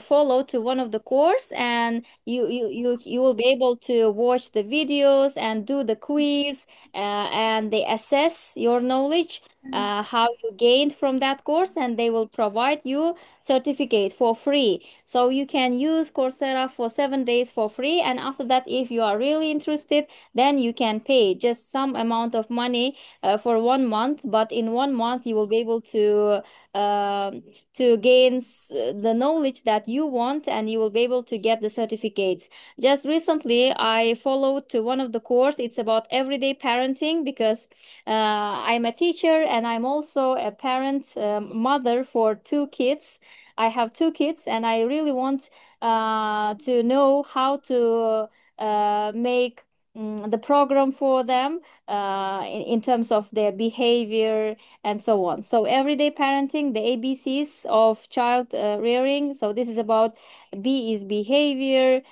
follow to one of the course, and you will be able to watch the videos and do the quiz, and they assess your knowledge, how you gained from that course, and they will provide you certificate for free. So you can use Coursera for 7 days for free, and after that, if you are really interested, then you can pay just some amount of money for 1 month. But in 1 month, you will be able um to gain the knowledge that you want, and you will be able to get the certificates. Just recently I followed to one of the course. It's about everyday parenting, because I'm a teacher and I'm also a parent, mother for 2 kids. I have 2 kids and I really want to know how to make the program for them in terms of their behavior and so on. So everyday parenting, the ABCs of child rearing. So this is about B is behavior,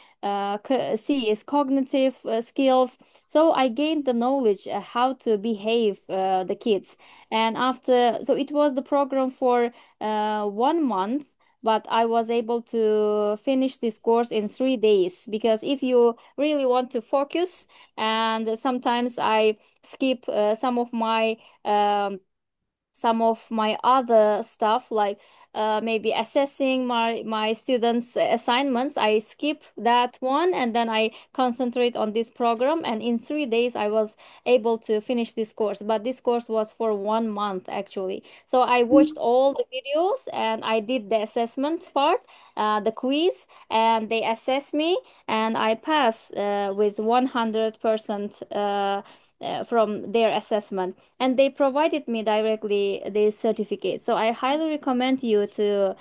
C is cognitive skills. So I gained the knowledge how to behave the kids. And after, so it was the program for 1 month. But I was able to finish this course in 3 days, because if you really want to focus, and sometimes I skip some of my other stuff, like maybe assessing my students assignments, I skip that one and then I concentrate on this program, and in 3 days I was able to finish this course. But this course was for 1 month actually. So I watched all the videos and I did the assessment part, the quiz, and they assessed me, and I pass with 100% from their assessment, and they provided me directly this certificate. So I highly recommend you to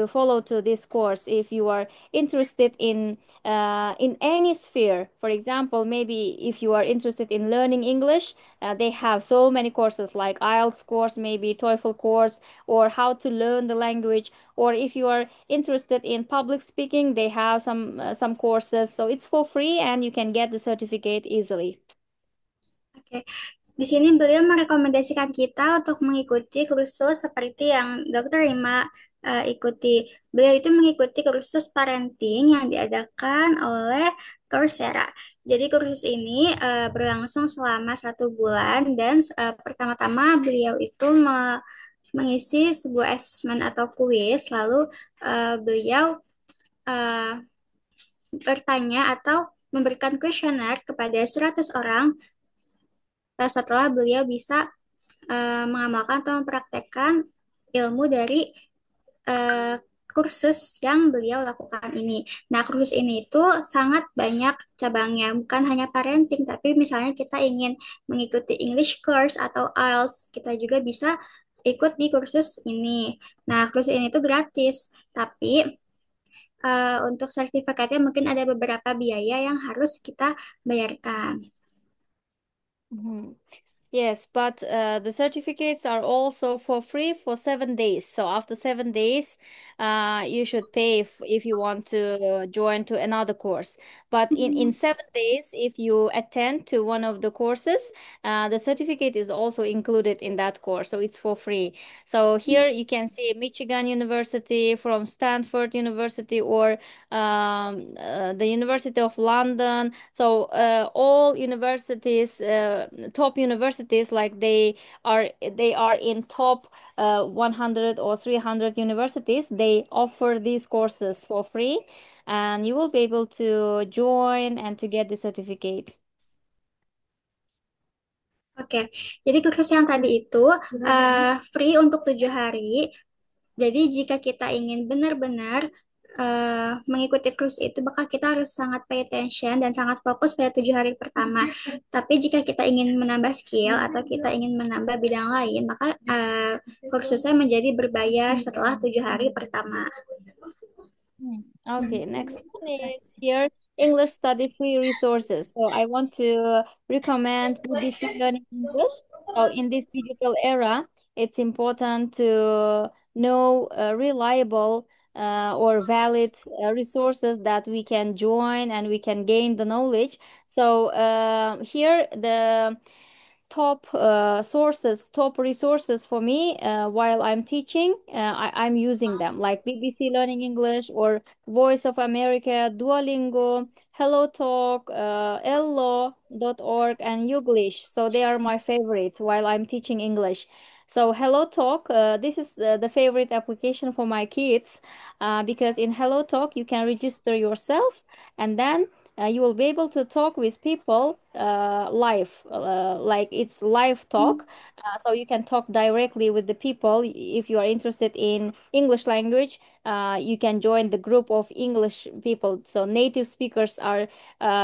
follow to this course if you are interested in any sphere. For example, maybe if you are interested in learning English, they have so many courses like IELTS course, maybe TOEFL course, or how to learn the language. Or if you are interested in public speaking, they have some courses. So it's for free and you can get the certificate easily. Oke, di sini beliau merekomendasikan kita untuk mengikuti kursus seperti yang Dokter Rima ikuti. Beliau itu mengikuti kursus parenting yang diadakan oleh Coursera. Jadi kursus ini berlangsung selama 1 bulan dan pertama-tama beliau itu mengisi sebuah assessment atau kuis, lalu beliau eh, bertanya atau memberikan kuesioner kepada 100 orang setelah beliau bisa mengamalkan atau mempraktekkan ilmu dari eh, kursus yang beliau lakukan ini. Nah, kursus ini itu sangat banyak cabangnya, bukan hanya parenting, tapi misalnya kita ingin mengikuti English course atau IELTS, kita juga bisa ikut di kursus ini. Nah, kursus ini itu gratis, tapi untuk sertifikatnya mungkin ada beberapa biaya yang harus kita bayarkan. Mhm. Yes, but the certificates are also for free for 7 days. So after 7 days, you should pay if you want to join to another course. But in 7 days, if you attend to one of the courses, the certificate is also included in that course. So it's for free. So here you can see Michigan University, from Stanford University, or the University of London. So all universities, top universities, like they are in top 100 or 300 universities. They offer these courses for free, and you will be able to join and to get the certificate. Oke, jadi kursus yang tadi itu free untuk 7 hari. Jadi jika kita ingin benar-benar mengikuti kursus itu, maka kita harus sangat pay attention dan sangat fokus pada 7 hari pertama. Tapi jika kita ingin menambah skill atau kita ingin menambah bidang lain, maka kursusnya menjadi berbayar setelah 7 hari pertama. Okay, next one is here English study free resources. So I want to recommend BBC Learning English. So in this digital era, it's important to know reliable or valid resources that we can join and we can gain the knowledge. So here the top resources for me while I'm teaching, I'm using them, like BBC Learning English or Voice of America, Duolingo, HelloTalk, Ello.org, and Youglish. So they are my favorites while I'm teaching English. So HelloTalk, this is the favorite application for my kids because in HelloTalk you can register yourself, and then you will be able to talk with people live, like it's live talk. So you can talk directly with the people. If you are interested in English language, you can join the group of English people. So native speakers are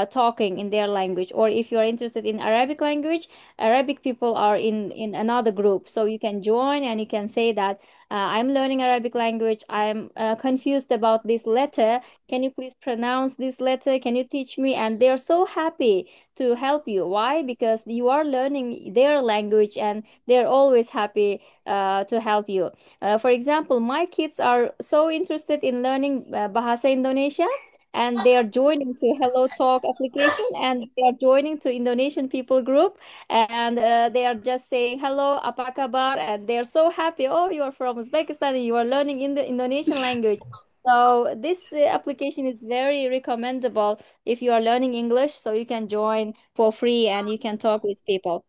talking in their language. Or if you are interested in Arabic language, Arabic people are in another group. So you can join and you can say that I'm learning Arabic language. I'm confused about this letter. Can you please pronounce this letter? Can you teach me? And they're so happy to help you. Why? Because you are learning their language and they're always happy to help you. For example, my kids are so interested in learning Bahasa Indonesia, and they are joining to Hello Talk application, and they are joining to Indonesian people group, and they are just saying hello, apa kabar, and they are so happy. Oh, you are from Uzbekistan and you are learning in the Indonesian language. So this application is very recommendable if you are learning English, so you can join for free and you can talk with people.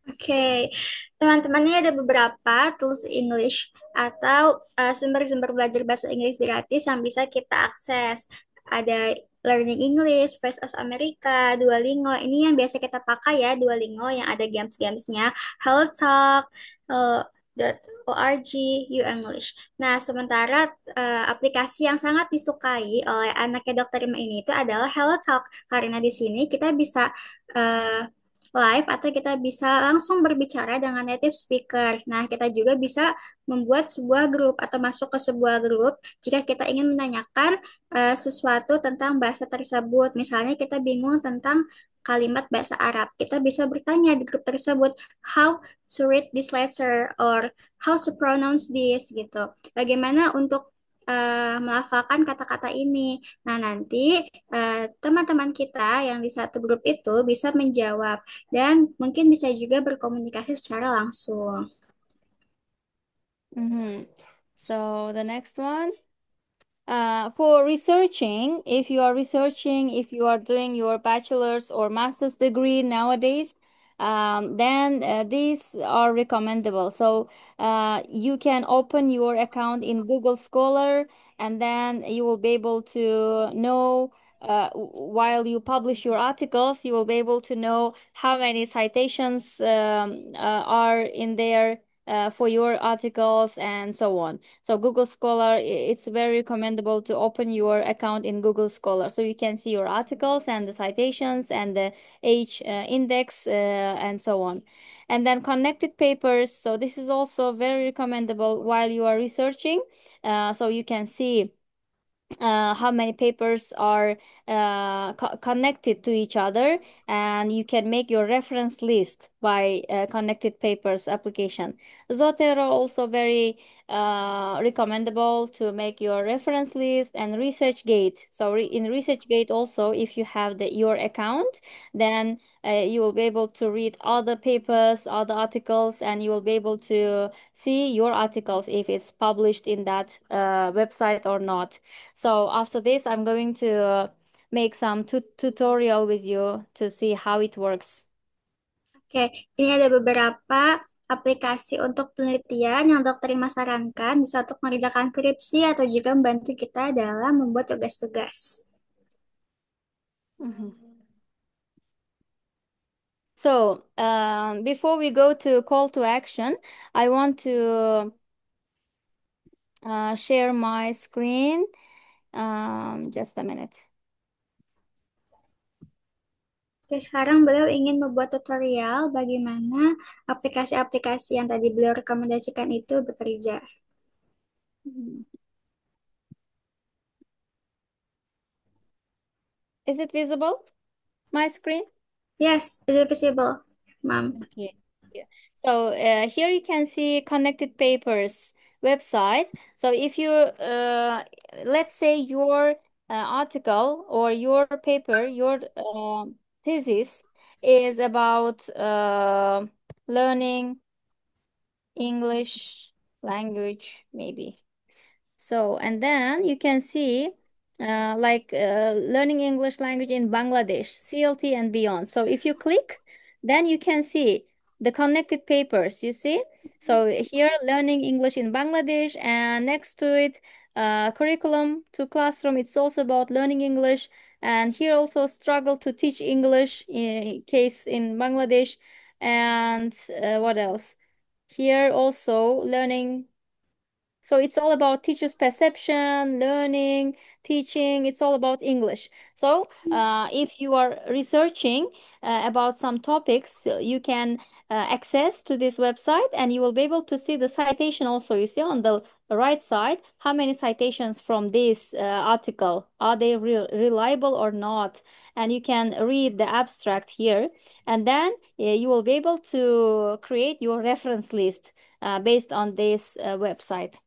Oke, teman-teman, ini ada beberapa tools English atau sumber-sumber belajar bahasa Inggris gratis yang bisa kita akses. Ada Learning English, Voice of America, Duolingo. Ini yang biasa kita pakai ya, Duolingo yang ada games-gamesnya. HelloTalk, org English. Nah, sementara aplikasi yang sangat disukai oleh anaknya Dokter Rima ini itu adalah Hello Talk, karena di sini kita bisa eh, live atau kita bisa langsung berbicara dengan native speaker. Nah, kita juga bisa membuat sebuah grup atau masuk ke sebuah grup jika kita ingin menanyakan sesuatu tentang bahasa tersebut. Misalnya kita bingung tentang kalimat bahasa Arab. Kita bisa bertanya di grup tersebut, how to read this letter or how to pronounce this gitu. Bagaimana untuk melafalkan kata-kata ini. Nah, nanti teman-teman kita yang di satu grup itu bisa menjawab dan mungkin bisa juga berkomunikasi secara langsung. Mhm. So the next one. For researching, if you are researching, if you are doing your bachelor's or master's degree nowadays, then these are recommendable. So you can open your account in Google Scholar, and then you will be able to know. While you publish your articles, you will be able to know how many citations are in there for your articles and so on. So Google Scholar, it's very recommendable to open your account in Google Scholar so you can see your articles and the citations and the H index and so on. And then connected papers. So this is also very recommendable while you are researching. So you can see how many papers are connected to each other, and you can make your reference list by connected papers application. Zotero also very recommendable to make your reference list, and ResearchGate. So in ResearchGate also, if you have your account, then you will be able to read all the papers, all the articles, and you will be able to see your articles if it's published in that website or not. So after this, I'm going to make some tutorial with you to see how it works. Oke, ini ada beberapa aplikasi untuk penelitian yang dokter Rima sarankan bisa untuk mengerjakan skripsi atau juga membantu kita dalam membuat tugas-tugas. Mhm. So, before we go to call to action, I want to share my screen. Just a minute. Oke, sekarang beliau ingin membuat tutorial bagaimana aplikasi-aplikasi yang tadi beliau rekomendasikan itu bekerja. Mhm. Is it visible, my screen? Yes, is it visible, Ma'am? Okay. Yeah. So here you can see Connected Papers website. So if you let's say your article or your paper, your thesis is about learning English language, maybe. So, and then you can see learning English language in Bangladesh, CLT and beyond. So if you click, then you can see the connected papers, you see? So here, learning English in Bangladesh, and next to it, curriculum to classroom. It's also about learning English. And here also struggle to teach English in case in Bangladesh. And what else? Here also learning, so it's all about teachers' perception, learning, teaching. It's all about English. So if you are researching about some topics, you can access to this website, and you will be able to see the citation also. You see on the right side how many citations from this article, are they reliable or not? And you can read the abstract here, and then you will be able to create your reference list based on this website.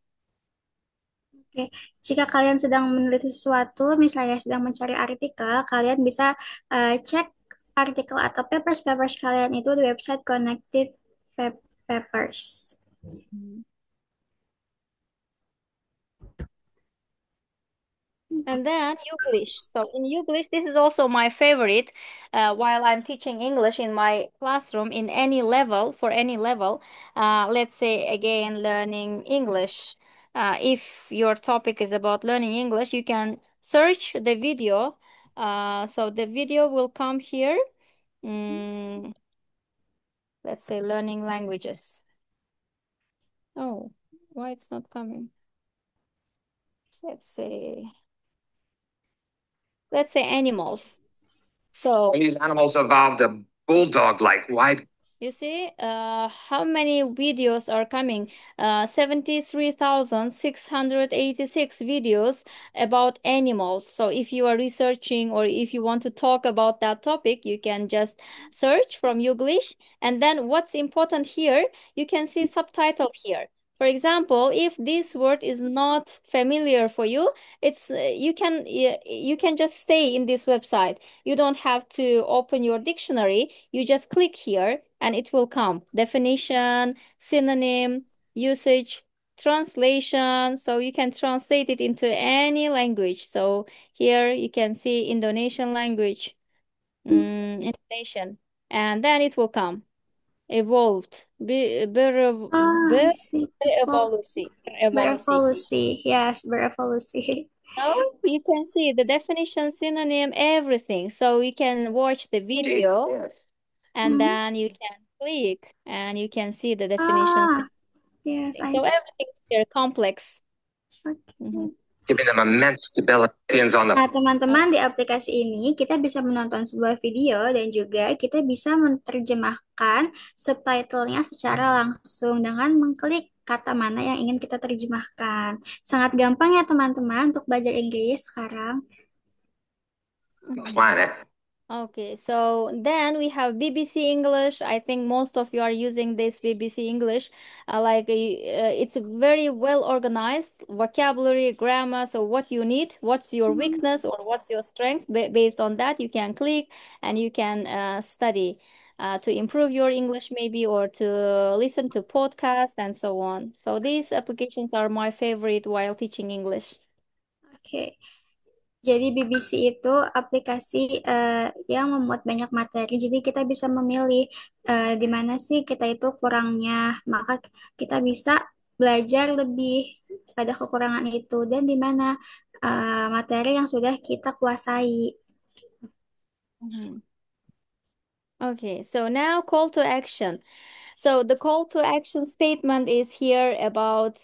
Oke, jika kalian sedang meneliti sesuatu, misalnya sedang mencari artikel, kalian bisa cek artikel atau papers kalian itu di website Connected Papers. And then English. So in English, this is also my favorite. While I'm teaching English in my classroom in any level, for any level, let's say again, learning English. If your topic is about learning English, you can search the video. So the video will come here. Let's say learning languages. Oh, why it's not coming? Let's say, animals. So When these animals evolved a bulldog-like wide. you see, how many videos are coming? 73,686 videos about animals. So if you are researching or if you want to talk about that topic, you can just search from Youglish. And then what's important here, you can see subtitle here. For example, if this word is not familiar for you, it's you can just stay in this website. You don't have to open your dictionary. You just click here and it will come. Definition, synonym, usage, translation. So you can translate it into any language. So here you can see Indonesian language, Indonesian, and then it will come. Evolved. I see. Well, Berevolusi. Berevolusi. berevolusi. Yes, berevolusi. So you can see the definition, synonym, everything. So you can watch the video Yes. and Hmm. then you can click and you can see the definitions. Ah, yes, I So see. everything is very complex. Okay. Giving them immense stability on the. Nah, teman-teman, di aplikasi ini kita bisa menonton sebuah video dan juga kita bisa menerjemahkan subtitlenya secara langsung dengan mengklik kata mana yang ingin kita terjemahkan. Sangat gampang ya teman-teman untuk belajar Inggris sekarang. Planet. Okay, so then we have BBC English. I think most of you are using this BBC English. It's very well organized, vocabulary, grammar. So what you need, what's your weakness or what's your strength, based on that, you can click and you can study to improve your English maybe or to listen to podcasts and so on. So these applications are my favorite while teaching English. Oke. Jadi BBC itu aplikasi yang memuat banyak materi. Jadi kita bisa memilih di mana sih kita itu kurangnya. Maka kita bisa belajar lebih pada kekurangan itu dan di mana materi yang sudah kita kuasai. Mhm. Okay, so now call to action. So the call to action statement is here about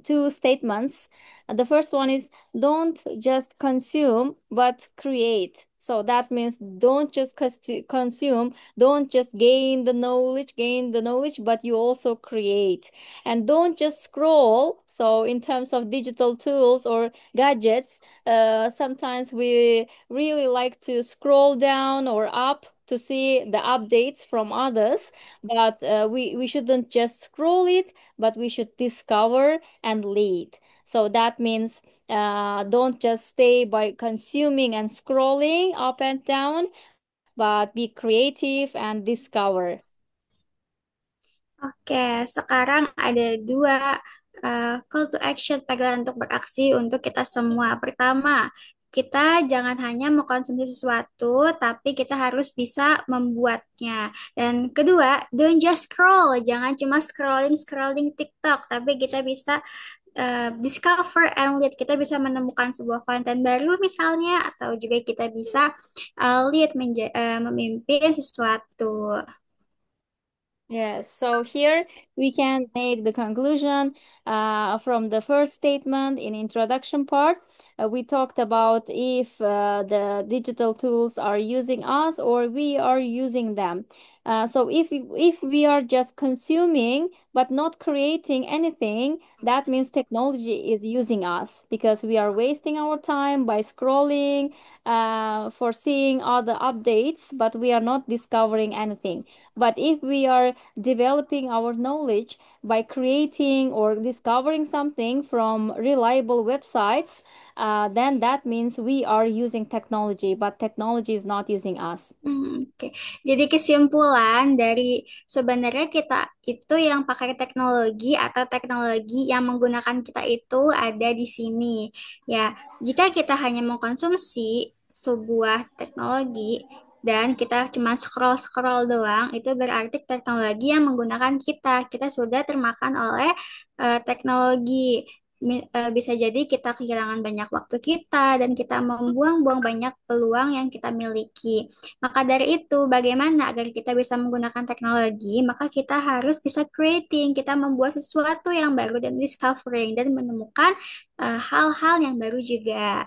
two statements. The first one is don't just consume, but create. So that means don't just consume, don't just gain the knowledge, but you also create. And don't just scroll. So in terms of digital tools or gadgets, sometimes we really like to scroll down or up to see the updates from others, but we shouldn't just scroll it, but we should discover and lead. So that means don't just stay by consuming and scrolling up and down, but be creative and discover. Oke, sekarang ada dua call to action, panggilan untuk beraksi untuk kita semua. Pertama, kita jangan hanya mengkonsumsi sesuatu, tapi kita harus bisa membuatnya. Dan kedua, don't just scroll, jangan cuma scrolling TikTok, tapi kita bisa discover and lead. Kita bisa menemukan sebuah konten baru misalnya, atau juga kita bisa lead memimpin sesuatu. Yes, so here we can make the conclusion from the first statement in introduction part. We talked about if the digital tools are using us or we are using them. So if we are just consuming but not creating anything, that means technology is using us because we are wasting our time by scrolling for seeing all the updates, but we are not discovering anything. But if we are developing our knowledge by creating or discovering something from reliable websites, then that means we are using technology, but technology is not using us. Oke. Jadi kesimpulan dari sebenarnya kita itu yang pakai teknologi atau teknologi yang menggunakan kita itu ada di sini. Ya, jika kita hanya mengkonsumsi sebuah teknologi dan kita cuma scroll-scroll doang, itu berarti teknologi yang menggunakan kita. Kita sudah termakan oleh teknologi. Bisa jadi kita kehilangan banyak waktu kita dan kita membuang-buang banyak peluang yang kita miliki. Maka dari itu, bagaimana agar kita bisa menggunakan teknologi? Maka kita harus bisa creating, kita membuat sesuatu yang baru dan discovering dan menemukan hal-hal yang baru juga.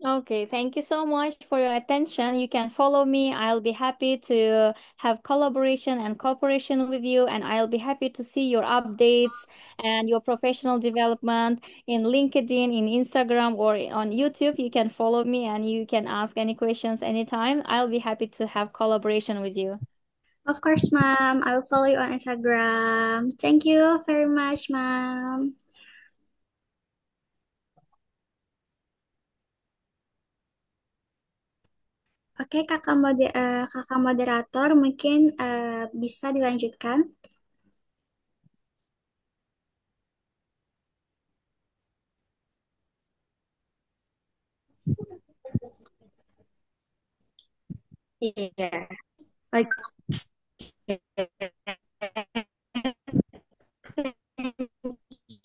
Okay, thank you so much for your attention. You can follow me. I'll be happy to have collaboration and cooperation with you, and I'll be happy to see your updates and your professional development in LinkedIn, in Instagram, or on YouTube. You can follow me and you can ask any questions anytime. I'll be happy to have collaboration with you. Of course, ma'am. I will follow you on Instagram. Thank you very much, ma'am. Oke, kakak moderator, mungkin bisa dilanjutkan. Iya. Oke. Thank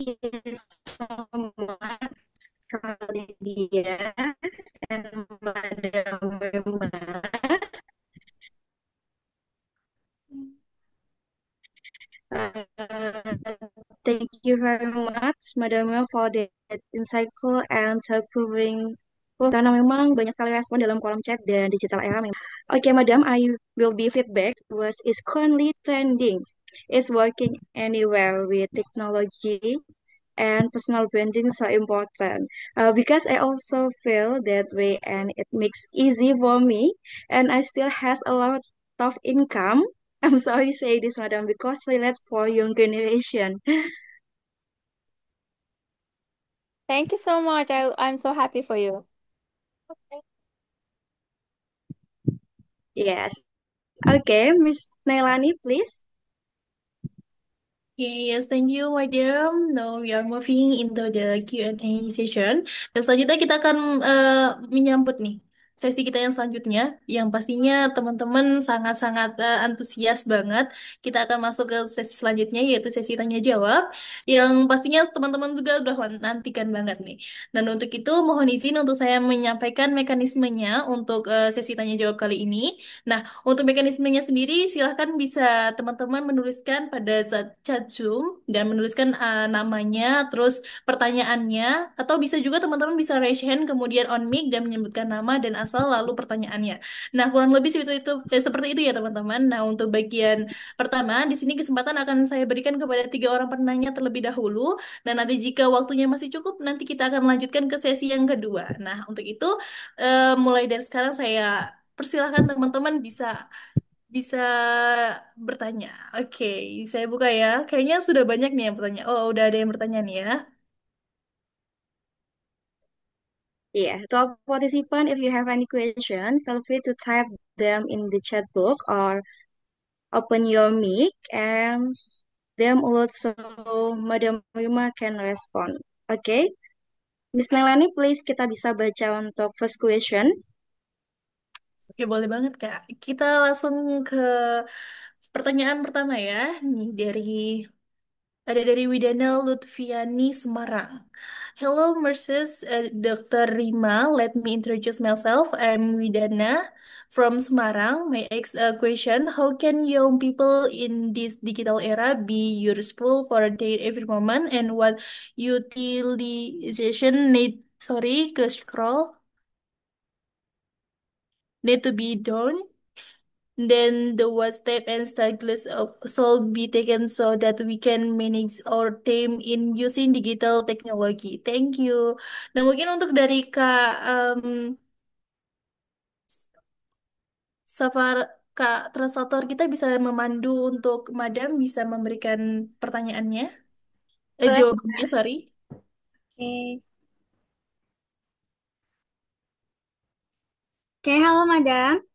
you so much, Claudia and Madam Wima. Uh, Thank you very much, Madam Wima, for that insightful and self-proving. Karena memang banyak sekali respon dalam kolom chat dan digital era memang. Oke, Madam, I will be feedback was is currently trending. Is working anywhere with technology and personal branding so important because I also feel that way and it makes easy for me and I still has a lot of income. I'm sorry say this, madam, because relate for young generation. Thank you so much. I'm so happy for you. Yes. Okay, Miss Nailani, please. Okay, yes, thank you, madam. Now we are moving into the Q&A session. Dan selanjutnya kita akan menyambut nih sesi kita yang selanjutnya, yang pastinya teman-teman sangat-sangat antusias banget. Kita akan masuk ke sesi selanjutnya, yaitu sesi tanya jawab, yang pastinya teman-teman juga udah nantikan banget nih. Dan untuk itu, mohon izin untuk saya menyampaikan mekanismenya untuk sesi tanya jawab kali ini. Nah, untuk mekanismenya sendiri, silahkan bisa teman-teman menuliskan pada saat chat Zoom dan menuliskan namanya, terus pertanyaannya, atau bisa juga teman-teman bisa raise hand kemudian on mic dan menyebutkan nama dan asal lalu pertanyaannya. Nah, kurang lebih seperti itu ya teman-teman. Nah, untuk bagian pertama, di sini kesempatan akan saya berikan kepada 3 orang penanya terlebih dahulu, dan nanti jika waktunya masih cukup, nanti kita akan melanjutkan ke sesi yang kedua. Nah, untuk itu, mulai dari sekarang saya persilahkan teman-teman bisa bisa bertanya. Oke, saya buka ya. Kayaknya sudah banyak nih yang bertanya. Oh, udah ada yang bertanya nih ya. Yeah, to all participants, if you have any question, feel free to type them in the chat box or open your mic and them also Madam Wima can respond. Okay, Miss Nelani, please kita bisa baca untuk first question. Oke, boleh banget, Kak. Kita langsung ke pertanyaan pertama ya. Nih ada dari Widana Lutfiani Semarang. Hello, Mrs. Dr. Rima. Let me introduce myself. I'm Widana from Semarang. My question, how can young people in this digital era be useful for their every moment and what utilization ke scroll need to be done? Then the what step and struggles should be taken so that we can manage our time in using digital technology. Thank you. Nah, mungkin untuk dari Kak Safar, Kak translator kita bisa memandu untuk Madam bisa memberikan pertanyaannya, Boleh. jawabannya, sorry. Oke. Oke, halo Madam.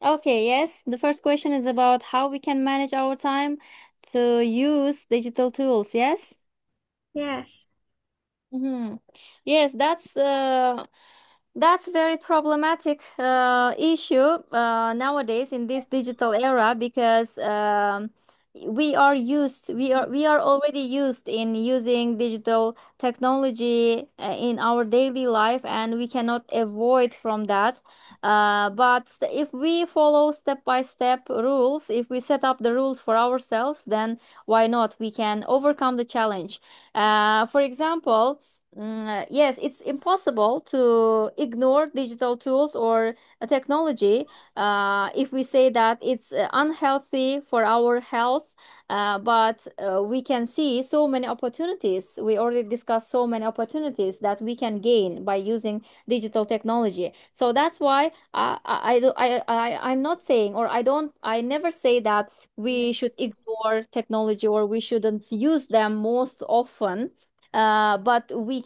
Okay, yes. The first question is about how we can manage our time to use digital tools. Yes? Yes. Mm-hmm. Yes, that's very problematic issue nowadays in this digital era because we are already used in using digital technology in our daily life, and we cannot avoid from that. But if we follow step by step rules, if we set up the rules for ourselves, then why not? We can overcome the challenge. For example, yes, it's impossible to ignore digital tools or technology if we say that it's unhealthy for our health. But we can see so many opportunities. We already discussed so many opportunities that we can gain by using digital technology. So that's why I'm not saying, or I never say that we should ignore technology or we shouldn't use them most often. But we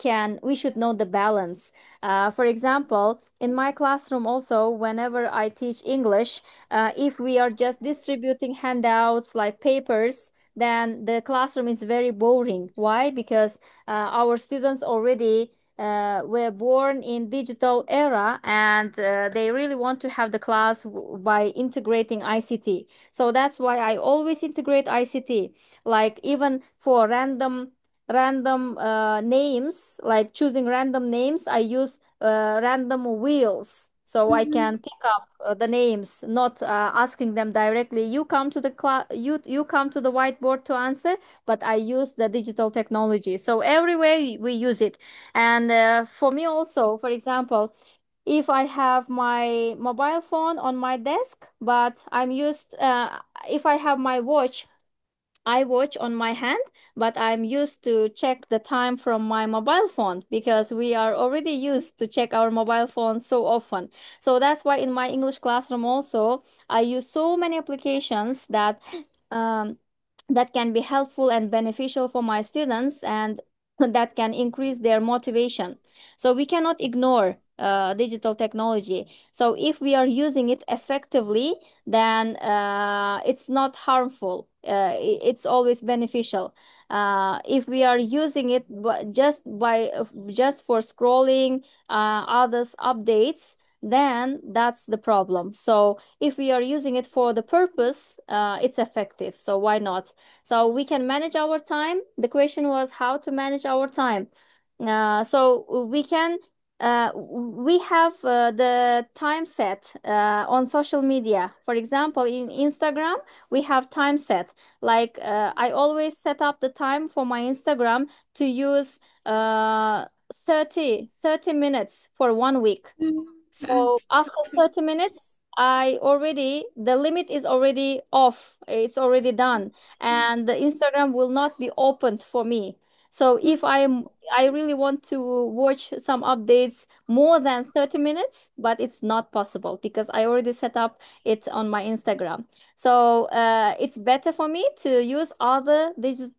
should know the balance. For example, in my classroom also, whenever I teach English, if we are just distributing handouts like papers, then the classroom is very boring. Why? Because our students already were born in digital era, and they really want to have the class by integrating ICT. So that's why I always integrate ICT, like even for random names, like choosing random names, I use random wheels, so I can pick up the names, not asking them directly, you come to the class, you come to the whiteboard to answer, but I use the digital technology. So everywhere we use it. And for me also, for example, if I have my mobile phone on my desk, but I'm used if I have my watch on my hand, but I'm used to check the time from my mobile phone, because we are already used to check our mobile phones so often. So that's why in my English classroom also, I use so many applications um, that can be helpful and beneficial for my students, and that can increase their motivation. So we cannot ignore digital technology. So if we are using it effectively, then it's not harmful. It's always beneficial. If we are using it just for scrolling others' updates, then that's the problem. So if we are using it for the purpose, it's effective. So why not? So we can manage our time. The question was how to manage our time. So we have the time set on social media. For example, in Instagram, we have time set. Like I always set up the time for my Instagram to use 30 minutes for 1 week. So after 30 minutes, the limit is already off. It's already done. And the Instagram will not be opened for me. So if I really want to watch some updates more than 30 minutes, but it's not possible because I already set up it on my Instagram. So it's better for me to use other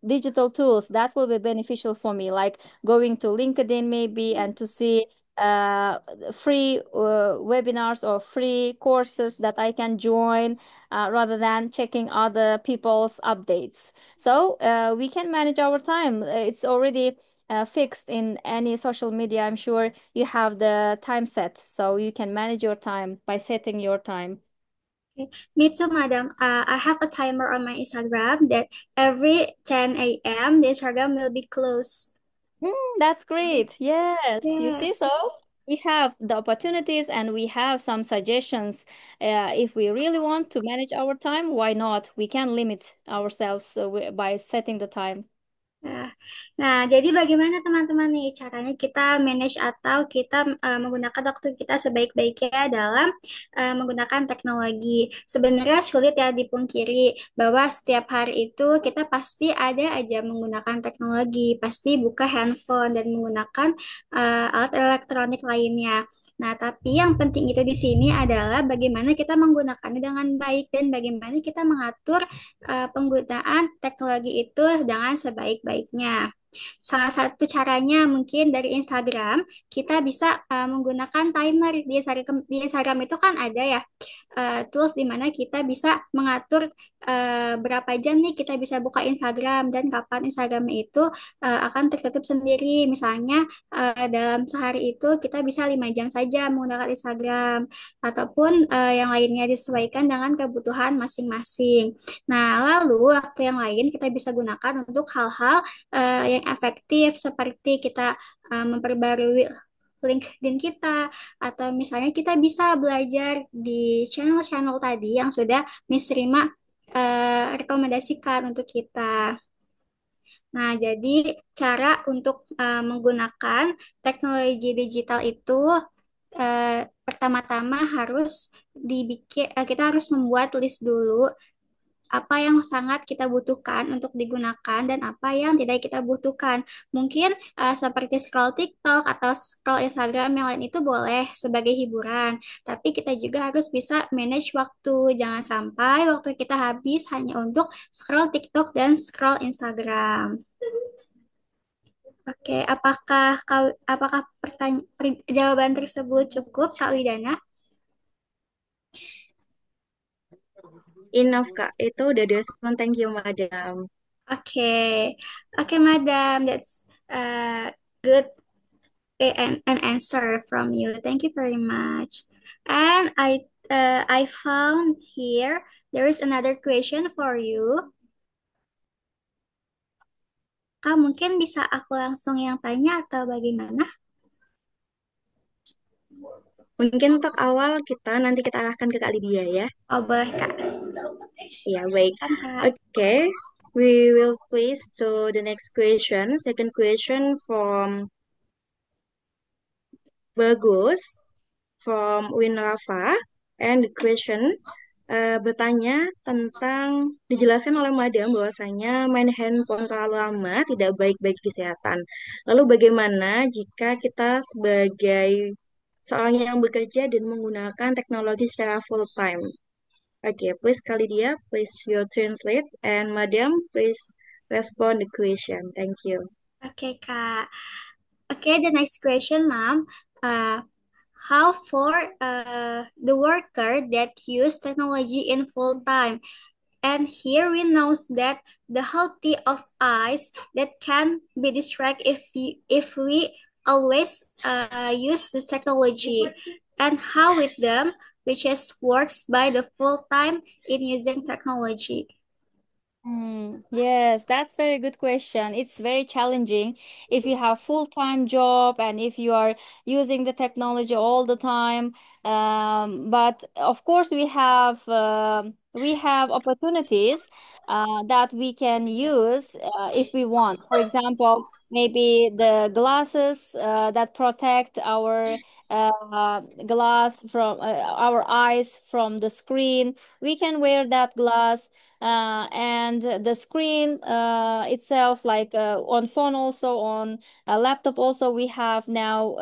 digital tools that will be beneficial for me, like going to LinkedIn maybe and to see uh, free webinars or free courses that I can join rather than checking other people's updates. So we can manage our time. It's already fixed in any social media. I'm sure you have the time set, so you can manage your time by setting your time. Okay. Me too, madam. I have a timer on my Instagram that every 10 a.m. the Instagram will be closed. That's great. Yes, you see, Yes. so we have the opportunities and we have some suggestions. If we really want to manage our time, why not? We can limit ourselves by setting the time. Nah, nah, jadi bagaimana teman-teman nih caranya kita manage atau kita menggunakan waktu kita sebaik-baiknya dalam menggunakan teknologi. Sebenarnya sulit ya dipungkiri bahwa setiap hari itu kita pasti ada aja menggunakan teknologi, pasti buka handphone dan menggunakan alat elektronik lainnya. Nah, tapi yang penting itu di sini adalah bagaimana kita menggunakannya dengan baik dan bagaimana kita mengatur penggunaan teknologi itu dengan sebaik-baiknya. Salah satu caranya mungkin dari Instagram, kita bisa menggunakan timer. Di Instagram itu kan ada ya tools di mana kita bisa mengatur berapa jam nih kita bisa buka Instagram dan kapan Instagramnya itu akan tertutup sendiri. Misalnya dalam sehari itu kita bisa 5 jam saja menggunakan Instagram ataupun yang lainnya disesuaikan dengan kebutuhan masing-masing. Nah, lalu waktu yang lain kita bisa gunakan untuk hal-hal yang efektif seperti kita memperbarui LinkedIn kita atau misalnya kita bisa belajar di channel-channel tadi yang sudah Miss Rima rekomendasikan untuk kita. Nah, jadi cara untuk menggunakan teknologi digital itu pertama-tama harus kita harus membuat list dulu apa yang sangat kita butuhkan untuk digunakan dan apa yang tidak kita butuhkan. Mungkin seperti scroll TikTok atau scroll Instagram yang lain itu boleh sebagai hiburan, tapi kita juga harus bisa manage waktu. Jangan sampai waktu kita habis hanya untuk scroll TikTok dan scroll Instagram. Oke, apakah jawaban tersebut cukup, Kak Widana? Enough, Kak. Itu udah direspon. Thank you, Madam. Okay, okay, madam, that's good an answer from you. Thank you very much. And I found here there is another question for you. Kak, mungkin bisa aku langsung yang tanya atau bagaimana? Mungkin untuk awal nanti kita arahkan ke Kak Lydia ya. Oh, boleh, Kak. Ya, baik. Kan, Kak. Okay, we will please to the next question. Second question from Bagus, from Winrafa. And the question bertanya tentang dijelaskan oleh Madam bahwasanya main handphone terlalu lama tidak baik bagi kesehatan. Lalu bagaimana jika kita sebagai seorang yang bekerja dan menggunakan teknologi secara full time? Okay, please Kalidia, please you translate and Madam, please respond the question. Thank you. Okay, Kak. Okay, the next question, Ma'am. How for the worker that use technology in full time? And here we know that the healthy of eyes that can be distracted if we always use the technology, and how with them which is works by the full time in using technology. Yes, that's very good question. It's very challenging if you have full-time job and if you are using the technology all the time. But of course, we have opportunities that we can use if we want. For example, maybe the glasses that protect glass from our eyes from the screen. We can wear that glass and the screen itself, like on phone, also on a laptop, also we have now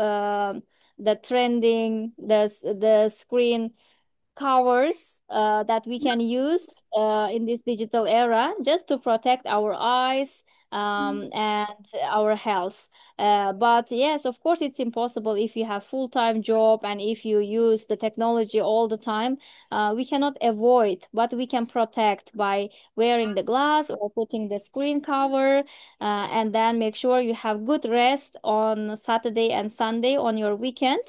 the trending the screen covers that we can use in this digital era just to protect our eyes and our health. But yes, of course, it's impossible if you have full-time job and if you use the technology all the time. We cannot avoid, but we can protect by wearing the glass or putting the screen cover, and then make sure you have good rest on Saturday and Sunday on your weekend,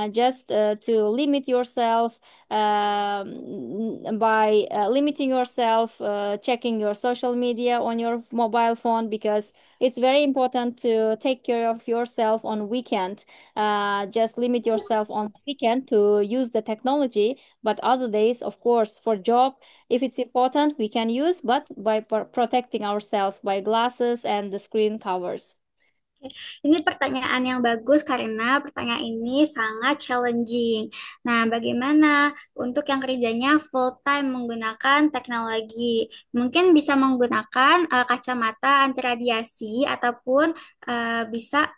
just to limit yourself by limiting yourself checking your social media on your mobile phone, because it's very important to take care of yourself on weekend. Just limit yourself on weekend to use the technology, but other days, of course, for job, if it's important, we can use, but by protecting ourselves by glasses and the screen covers. Ini pertanyaan yang bagus karena pertanyaan ini sangat challenging. Nah, bagaimana untuk yang kerjanya full time menggunakan teknologi? Mungkin bisa menggunakan kacamata anti radiasi ataupun bisa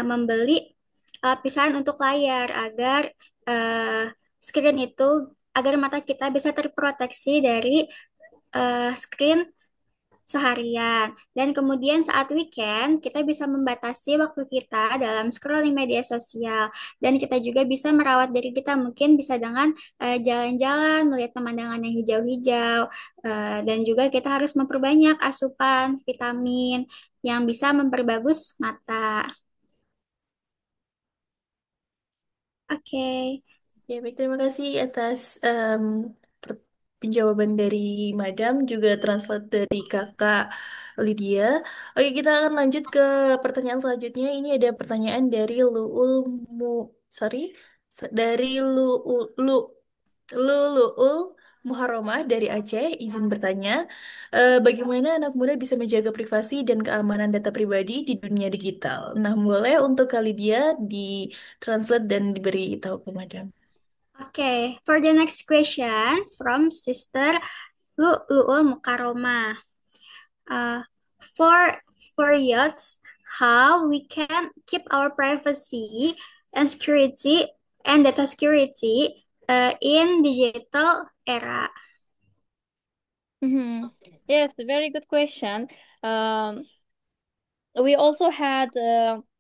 membeli lapisan untuk layar agar screen itu agar mata kita bisa terproteksi dari screen seharian. Dan kemudian saat weekend, kita bisa membatasi waktu kita dalam scrolling media sosial. Dan kita juga bisa merawat diri kita, mungkin bisa dengan jalan-jalan, melihat pemandangan yang hijau-hijau. Dan juga kita harus memperbanyak asupan vitamin yang bisa memperbagus mata. Oke. Ya, baik, terima kasih atas per- penjawaban dari Madam, juga translate dari Kakak Lydia. Oke, kita akan lanjut ke pertanyaan selanjutnya. Ini ada pertanyaan dari Luul Mu, sorry, dari Luul Muharramah dari Aceh. Izin bertanya, bagaimana anak muda bisa menjaga privasi dan keamanan data pribadi di dunia digital? Nah, boleh untuk Kak Lydia di-translate dan diberi tahu ke Madam. Okay, for the next question from Sister Lu'ul Mukaroma. Uh, for youths, how we can keep our privacy and security and data security in digital era. Yes, very good question. Um, we also had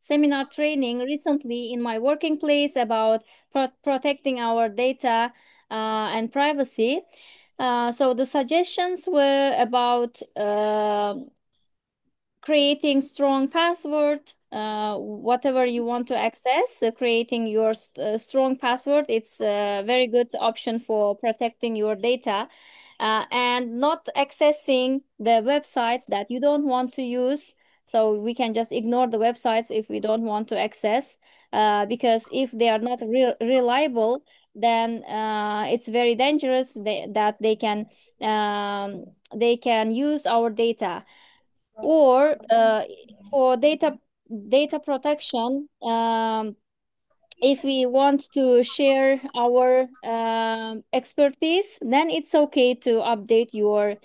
seminar training recently in my working place about protecting our data and privacy. So the suggestions were about creating strong password, whatever you want to access, creating your strong password. It's a very good option for protecting your data, and not accessing the websites that you don't want to use. So we can just ignore the websites if we don't want to access, because if they are not reliable, then it's very dangerous that they can use our data. Or for data protection, if we want to share our expertise, then it's okay to update your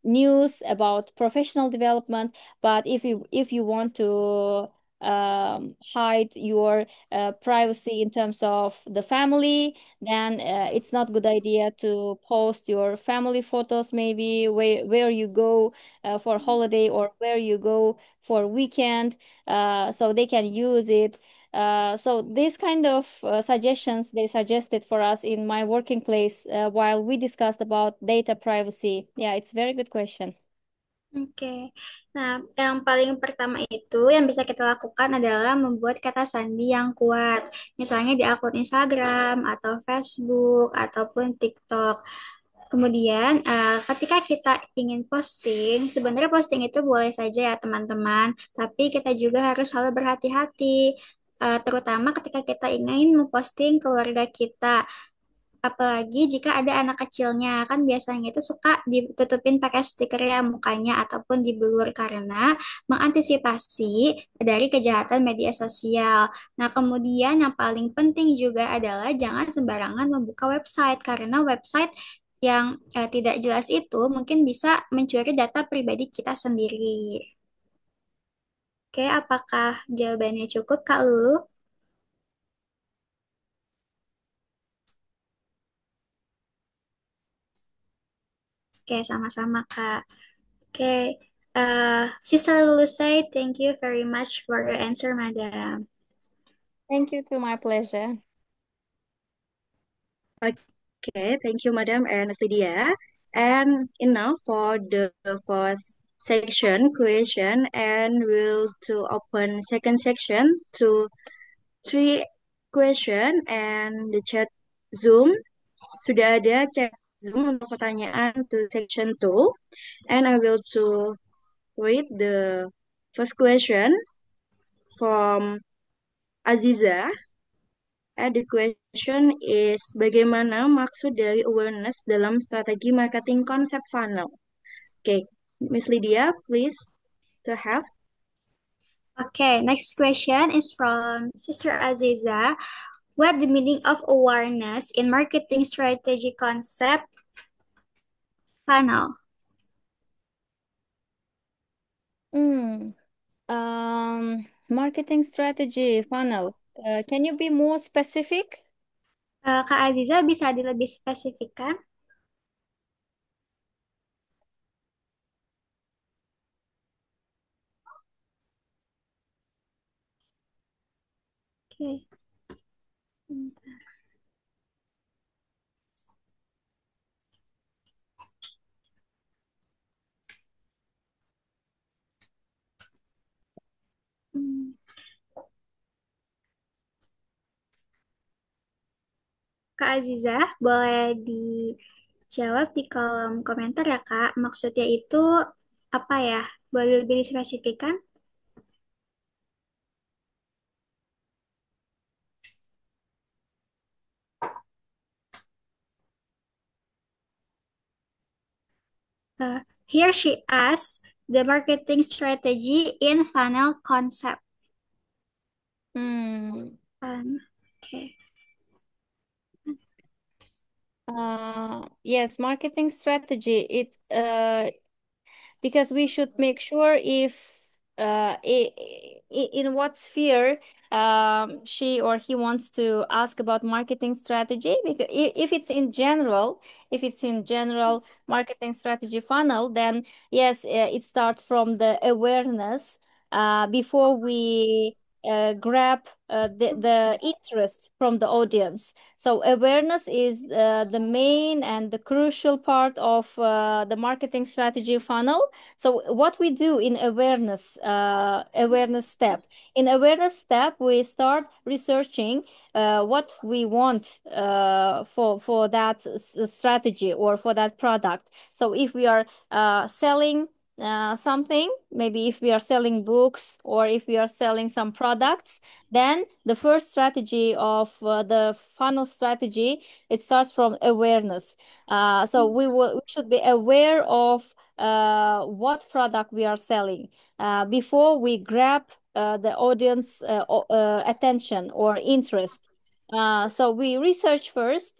news about professional development. But if you want to hide your privacy in terms of the family, then it's not good idea to post your family photos, maybe where you go for holiday or where you go for weekend, so they can use it. So these kind of suggestions they suggested for us in my working place while we discussed about data privacy. Yeah, it's very good question. Oke, nah yang paling pertama itu yang bisa kita lakukan adalah membuat kata sandi yang kuat, misalnya di akun Instagram atau Facebook ataupun TikTok. Kemudian, ketika kita ingin posting, sebenarnya posting itu boleh saja ya teman-teman, tapi kita juga harus selalu berhati-hati, terutama ketika kita ingin memposting keluarga kita. Apalagi jika ada anak kecilnya, kan biasanya itu suka ditutupin pakai stiker ya mukanya ataupun diblur karena mengantisipasi dari kejahatan media sosial. Nah, kemudian yang paling penting juga adalah jangan sembarangan membuka website karena website yang tidak jelas itu mungkin bisa mencuri data pribadi kita sendiri. Oke, apakah jawabannya cukup, Kak Lulu? Oke, sama-sama, Kak. Okay. Sister Lulusay, thank you very much for your answer, madam. Thank you too, my pleasure. Okay, thank you, Madam and Lydia. And now for the first section question, and we'll to open second section to three question and the chat Zoom. Sudah ada chat Zoom untuk pertanyaan to section 2, and I will to read the first question from Aziza. And the question is, bagaimana maksud dari awareness dalam strategi marketing konsep funnel? Okay, Miss Lydia, please to have. Okay, next question is from Sister Aziza. What the meaning of awareness in marketing strategy concept funnel? Hmm. Marketing strategy funnel. Can you be more specific? Kak Aziza bisa lebih spesifikkan? Oke. Bentar. Hmm. Kak Aziza, boleh dijawab di kolom komentar ya, Kak. Maksudnya itu apa ya? Boleh lebih dispesifikan? Here she asks the marketing strategy in funnel concept. Hmm. Okay. Yes, marketing strategy. Because we should make sure if in what sphere she or he wants to ask about marketing strategy. Because if it's in general marketing strategy funnel, then yes, it starts from the awareness before we grab the interest from the audience. So awareness is the main and the crucial part of the marketing strategy funnel. So what we do in awareness step. In awareness step, we start researching what we want for that strategy or for that product. So if we are selling something, maybe if we are selling books or if we are selling some products, then the first strategy of the funnel strategy, it starts from awareness. So we should be aware of what product we are selling before we grab the audience attention or interest. So we research first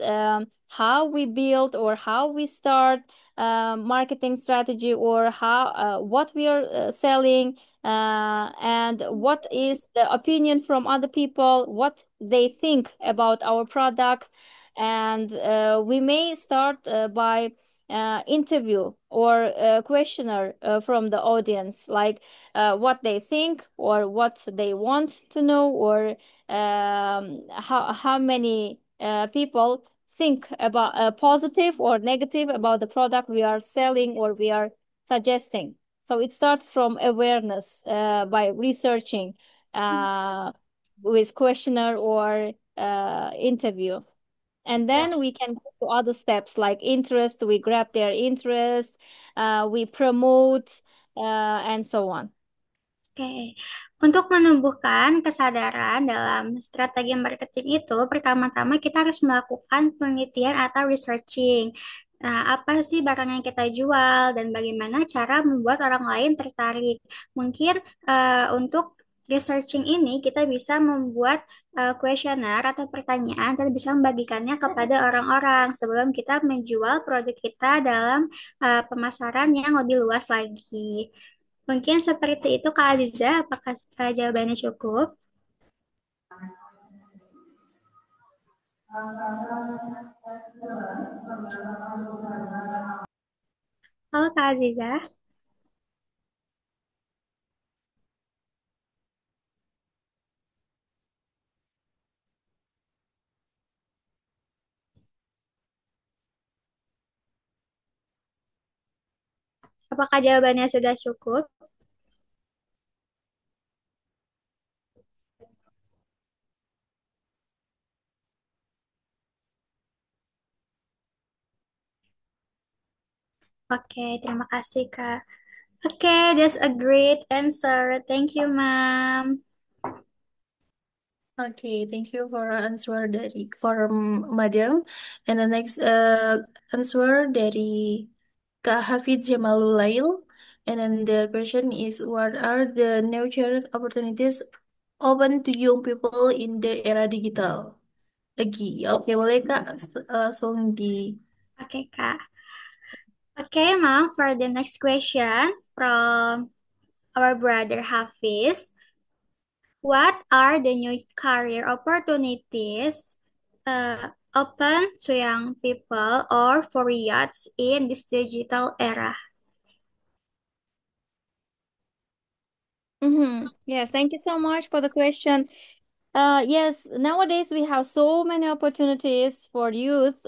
how we build or how we start marketing strategy, or how what we are selling, and what is the opinion from other people, what they think about our product. And we may start by interview or questionnaire from the audience, like what they think or what they want to know, or how many people think about positive or negative about the product we are selling or we are suggesting. So it starts from awareness by researching with questionnaire or interview. And then we can go to other steps like interest. We grab their interest, we promote, and so on. Oke, untuk menumbuhkan kesadaran dalam strategi marketing itu, pertama-tama kita harus melakukan penelitian atau researching. Nah, apa sih barang yang kita jual dan bagaimana cara membuat orang lain tertarik? Mungkin untuk researching ini kita bisa membuat kuesioner atau pertanyaan dan bisa membagikannya kepada orang-orang sebelum kita menjual produk kita dalam pemasaran yang lebih luas lagi. Mungkin seperti itu Kak Aliza, apakah jawabannya cukup? Halo Kak Aziza, apakah jawabannya sudah cukup? Oke, terima kasih Kak. Oke, that's a great answer. Thank you, Ma'am. Okay, thank you for answer dari Madam. And the next answer dari Kak Hafid Jamalulail. And then the question is, what are the nurture opportunities open to young people in the era digital? Lagi, oke boleh Kak langsung di. Oke, Kak. Oke, Ma'am, for the next question from our brother Hafiz. What are the new career opportunities open to young people or for youths in this digital era? Yes, thank you so much for the question. Yes, nowadays we have so many opportunities for youth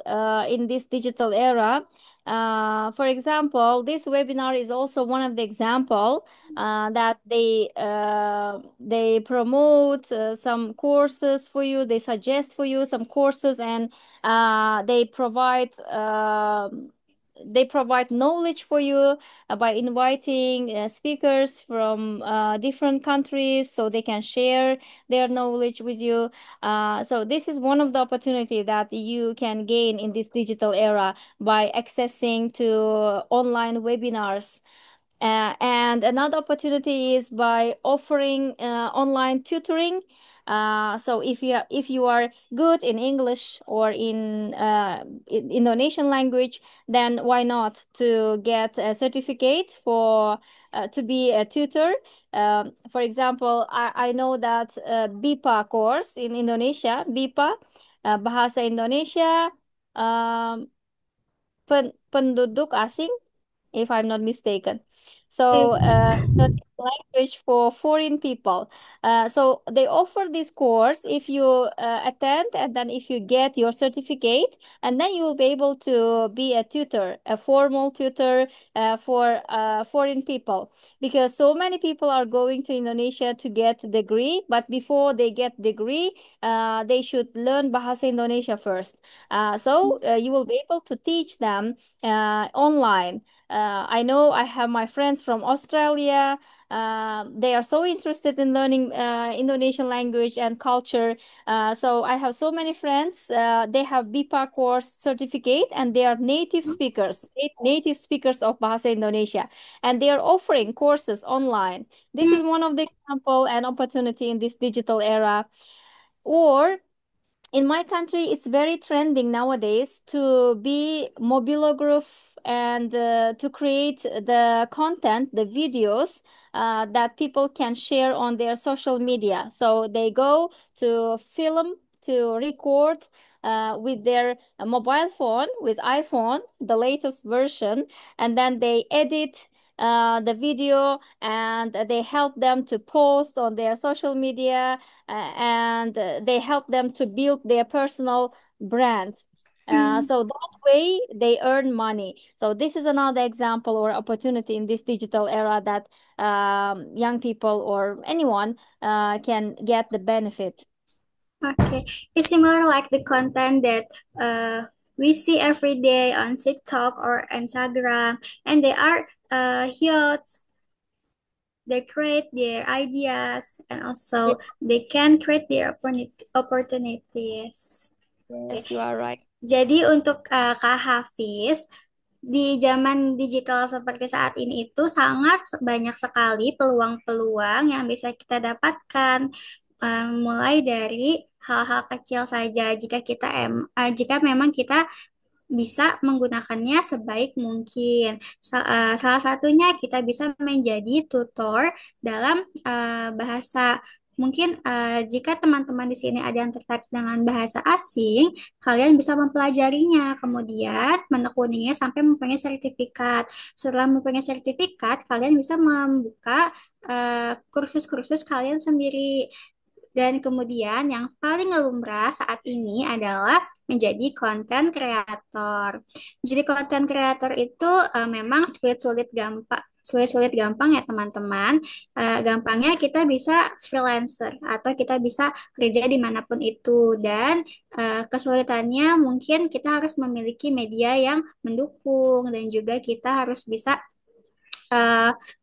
in this digital era. For example, this webinar is also one of the example that they promote some courses for you. They suggest for you some courses, and they provide knowledge for you by inviting speakers from different countries so they can share their knowledge with you. So this is one of the opportunity that you can gain in this digital era by accessing to online webinars. And another opportunity is by offering online tutoring. So if you are good in English or in Indonesian language, then why not to get a certificate for to be a tutor? For example, I know that BIPA course in Indonesia, BIPA, Bahasa Indonesia, um, penduduk asing, if I'm not mistaken. So, Indonesian language for foreign people. So they offer this course if you attend, and then if you get your certificate, and then you will be able to be a tutor, a formal tutor for foreign people. Because so many people are going to Indonesia to get degree, but before they get degree, they should learn Bahasa Indonesia first. So you will be able to teach them online. I know I have my friends from Australia. They are so interested in learning Indonesian language and culture. So I have so many friends. They have BIPA course certificate, and they are native speakers, native speakers of Bahasa Indonesia, and they are offering courses online. This is one of the example and opportunity in this digital era. Or in my country, it's very trending nowadays to be mobilograph and to create the content, the videos that people can share on their social media. So they go to film, to record with their mobile phone, with iPhone, the latest version, and then they edit the video, and they help them to post on their social media, and they help them to build their personal brand. So that way they earn money. So this is another example or opportunity in this digital era that young people or anyone can get the benefit. Okay, it's similar like the content that we see every day on TikTok or Instagram, and they are huge. They create their ideas, and also they can create their opportunities. Yes, you are right. Jadi untuk Kak Hafiz, di zaman digital seperti saat ini itu sangat banyak sekali peluang-peluang yang bisa kita dapatkan. Mulai dari hal-hal kecil saja jika memang kita bisa menggunakannya sebaik mungkin. Salah satunya kita bisa menjadi tutor dalam bahasa. Mungkin jika teman-teman di sini ada yang tertarik dengan bahasa asing, kalian bisa mempelajarinya, kemudian menekuninya sampai mempunyai sertifikat. Setelah mempunyai sertifikat, kalian bisa membuka kursus-kursus kalian sendiri. Dan kemudian yang paling lumrah saat ini adalah menjadi konten kreator. Jadi konten kreator itu memang sulit-sulit gampang ya teman-teman. Gampangnya kita bisa freelancer atau kita bisa kerja dimanapun itu. Dan kesulitannya mungkin kita harus memiliki media yang mendukung, dan juga kita harus bisa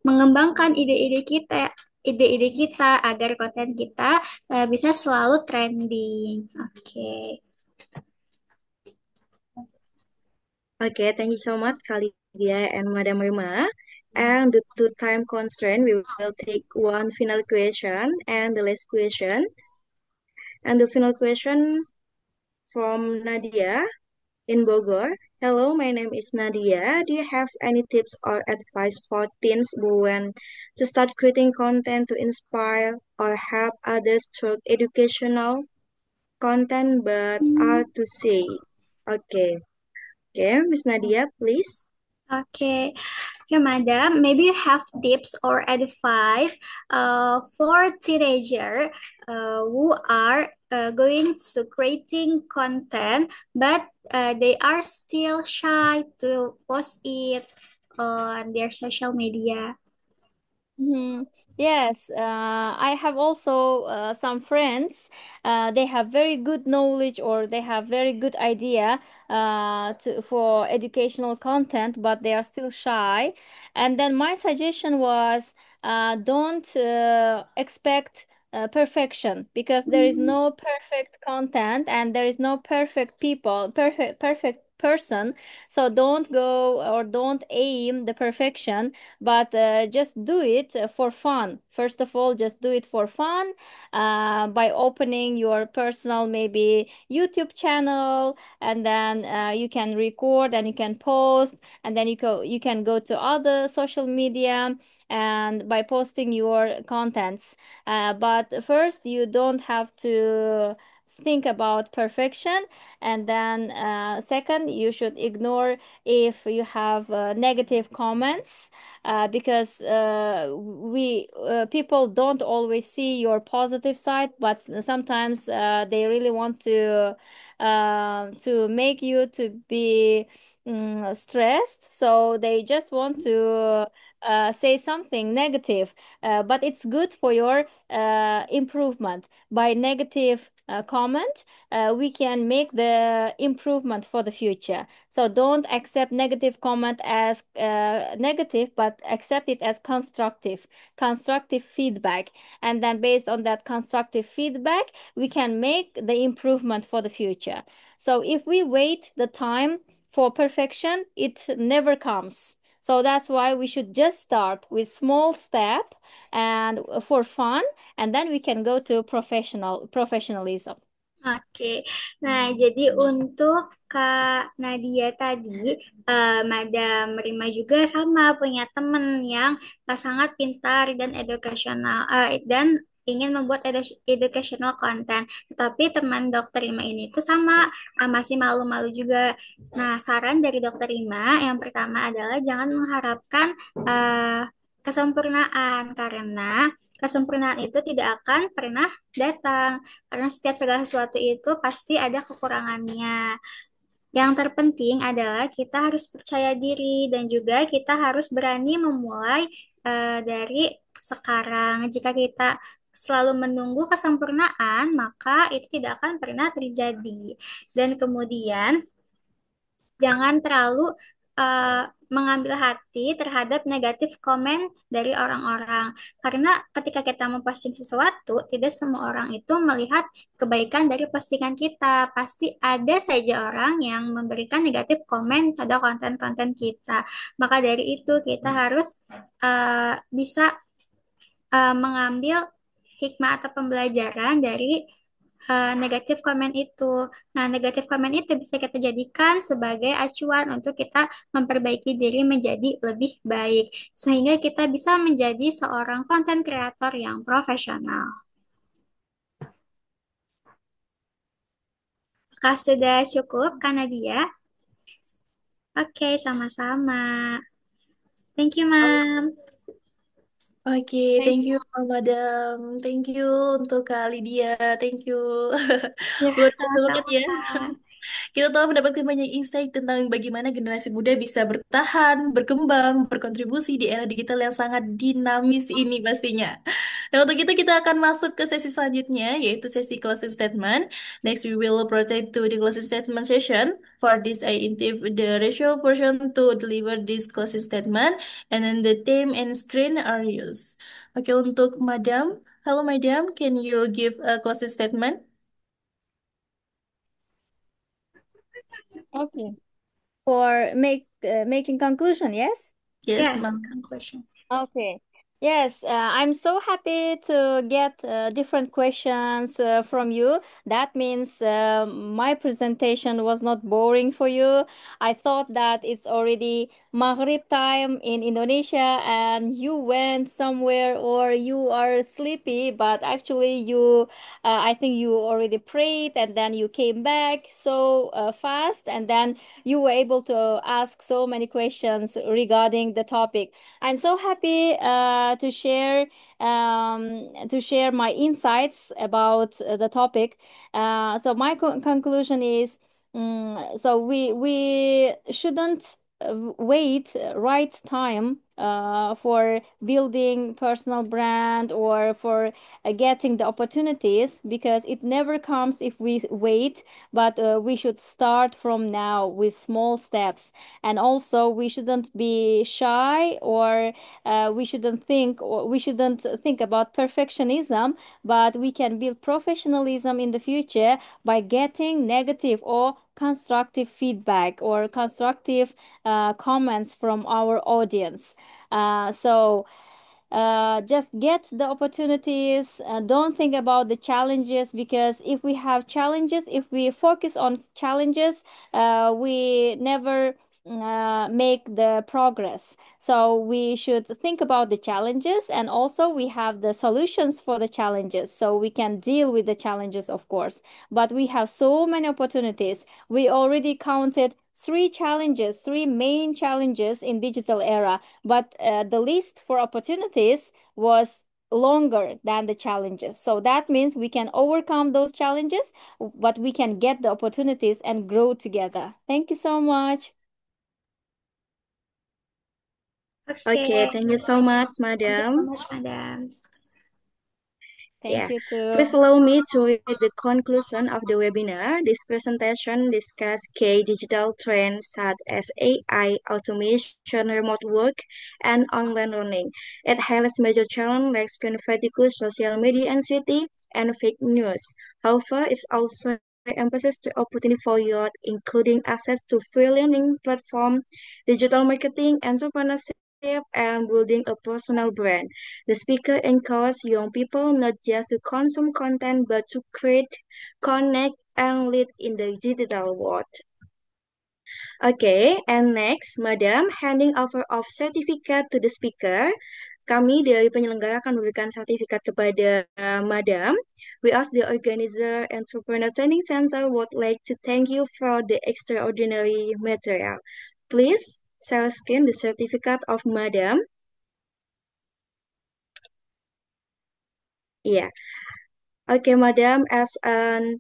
mengembangkan ide-ide kita agar konten kita bisa selalu trending. Oke. Okay, thank you so much, Kalidia and Madam Rima. And due to time constraint, we will take one final question and the last question. And the final question from Nadia in Bogor. Hello, my name is Nadia. Do you have any tips or advice for teens who want to start creating content to inspire or help others through educational content but are to say? Okay. Okay, Miss Nadia, please. Okay. Okay, madam, maybe you have tips or advice for teenager who are going to creating content, but they are still shy to post it on their social media. Mhm. Yes, I have also some friends. They have very good knowledge or they have very good idea for educational content, but they are still shy. And then my suggestion was don't expect perfection because there is no perfect content and there is no perfect people, perfect person. So don't go or don't aim the perfection, but just do it for fun. First of all, just do it for fun by opening your personal maybe YouTube channel, and then you can record and you can post, and then you can go to other social media and by posting your contents. But first, you don't have to think about perfection, and then second, you should ignore if you have negative comments, because we people don't always see your positive side, but sometimes they really want to make you to be stressed, so they just want to say something negative, but it's good for your improvement. By negative comment, we can make the improvement for the future. So don't accept negative comment as negative, but accept it as constructive feedback. And then based on that constructive feedback, we can make the improvement for the future. So if we wait the time for perfection, it never comes. So that's why we should just start with small step and for fun, and then we can go to professionalism. Oke, nah jadi untuk Kak Nadia tadi, Madam Rima juga sama punya temen yang sangat pintar dan edukasional dan ingin membuat educational content. Tapi teman Dokter Rima ini tuh sama masih malu-malu juga. Nah, saran dari Dokter Rima yang pertama adalah jangan mengharapkan kesempurnaan karena kesempurnaan itu tidak akan pernah datang. Karena setiap segala sesuatu itu pasti ada kekurangannya. Yang terpenting adalah kita harus percaya diri dan juga kita harus berani memulai dari sekarang. Jika kita selalu menunggu kesempurnaan, maka itu tidak akan pernah terjadi. Dan kemudian jangan terlalu mengambil hati terhadap negatif komen dari orang-orang. Karena ketika kita memposting sesuatu, tidak semua orang itu melihat kebaikan dari postingan kita. Pasti ada saja orang yang memberikan negatif komen pada konten-konten kita. Maka dari itu kita harus bisa mengambil hikmah atau pembelajaran dari negatif komen itu. Nah, negatif komen itu bisa kita jadikan sebagai acuan untuk kita memperbaiki diri menjadi lebih baik, sehingga kita bisa menjadi seorang konten kreator yang profesional. Apakah sudah cukup, Kak Nadia? Oke, sama-sama. Thank you, Ma'am. Oke, thank you Madam. Thank you untuk Kak Lydia. Thank you. Ya, Luar biasa banget sama-sama, ya. Kak. Kita telah mendapatkan banyak insight tentang bagaimana generasi muda bisa bertahan, berkembang, berkontribusi di era digital yang sangat dinamis ini pastinya. Nah, untuk itu kita akan masuk ke sesi selanjutnya, yaitu sesi closing statement. Next, we will proceed to the closing statement session. For this, I invite the ratio person to deliver this closing statement, and then the theme and screen are used. Oke, untuk Madam. Halo Madam, can you give a closing statement? Okay. For making conclusion, yes? Yes, Yes, Ma'am. conclusion. Okay. Yes, I'm so happy to get different questions from you. That means my presentation was not boring for you. I thought that it's already Maghrib time in Indonesia and you went somewhere or you are sleepy, but actually I think you already prayed and then you came back so fast and then you were able to ask so many questions regarding the topic. I'm so happy to share my insights about the topic. So my conclusion is, so we shouldn't wait right time for building personal brand or for getting the opportunities because it never comes if we wait, but we should start from now with small steps. And also we shouldn't be shy or we shouldn't think about perfectionism, but we can build professionalism in the future by getting negative or constructive feedback or constructive comments from our audience. Just get the opportunities. Don't think about the challenges because if we have challenges, if we focus on challenges, we never make the progress. So we should think about the challenges and also we have the solutions for the challenges. So we can deal with the challenges, of course. But we have so many opportunities. We already counted three main challenges in digital era, but the list for opportunities was longer than the challenges. So that means we can overcome those challenges, but we can get the opportunities and grow together. Thank you so much. Okay, Okay. thank you so much, Thank you so Madam. much, Madam. Yeah, Thank you please too. allow me to read the conclusion of the webinar. This presentation discussed key digital trends such as AI, automation, remote work, and online learning. It highlights major challenges like screen fatigue, social media anxiety, and fake news. However, it's also emphasizes the opportunity for youth, including access to free learning platform, digital marketing, entrepreneurship, and building a personal brand. The speaker encourages young people not just to consume content but to create, connect, and lead in the digital world. Okay, and next, Madam, handing over of certificate to the speaker. Kami dari penyelenggara akan memberikan sertifikat kepada Madam. We ask the organizer Entrepreneur Training Center would like to thank you for the extraordinary material. Please share screen the certificate of Madam. Yeah. Okay, Madam, as an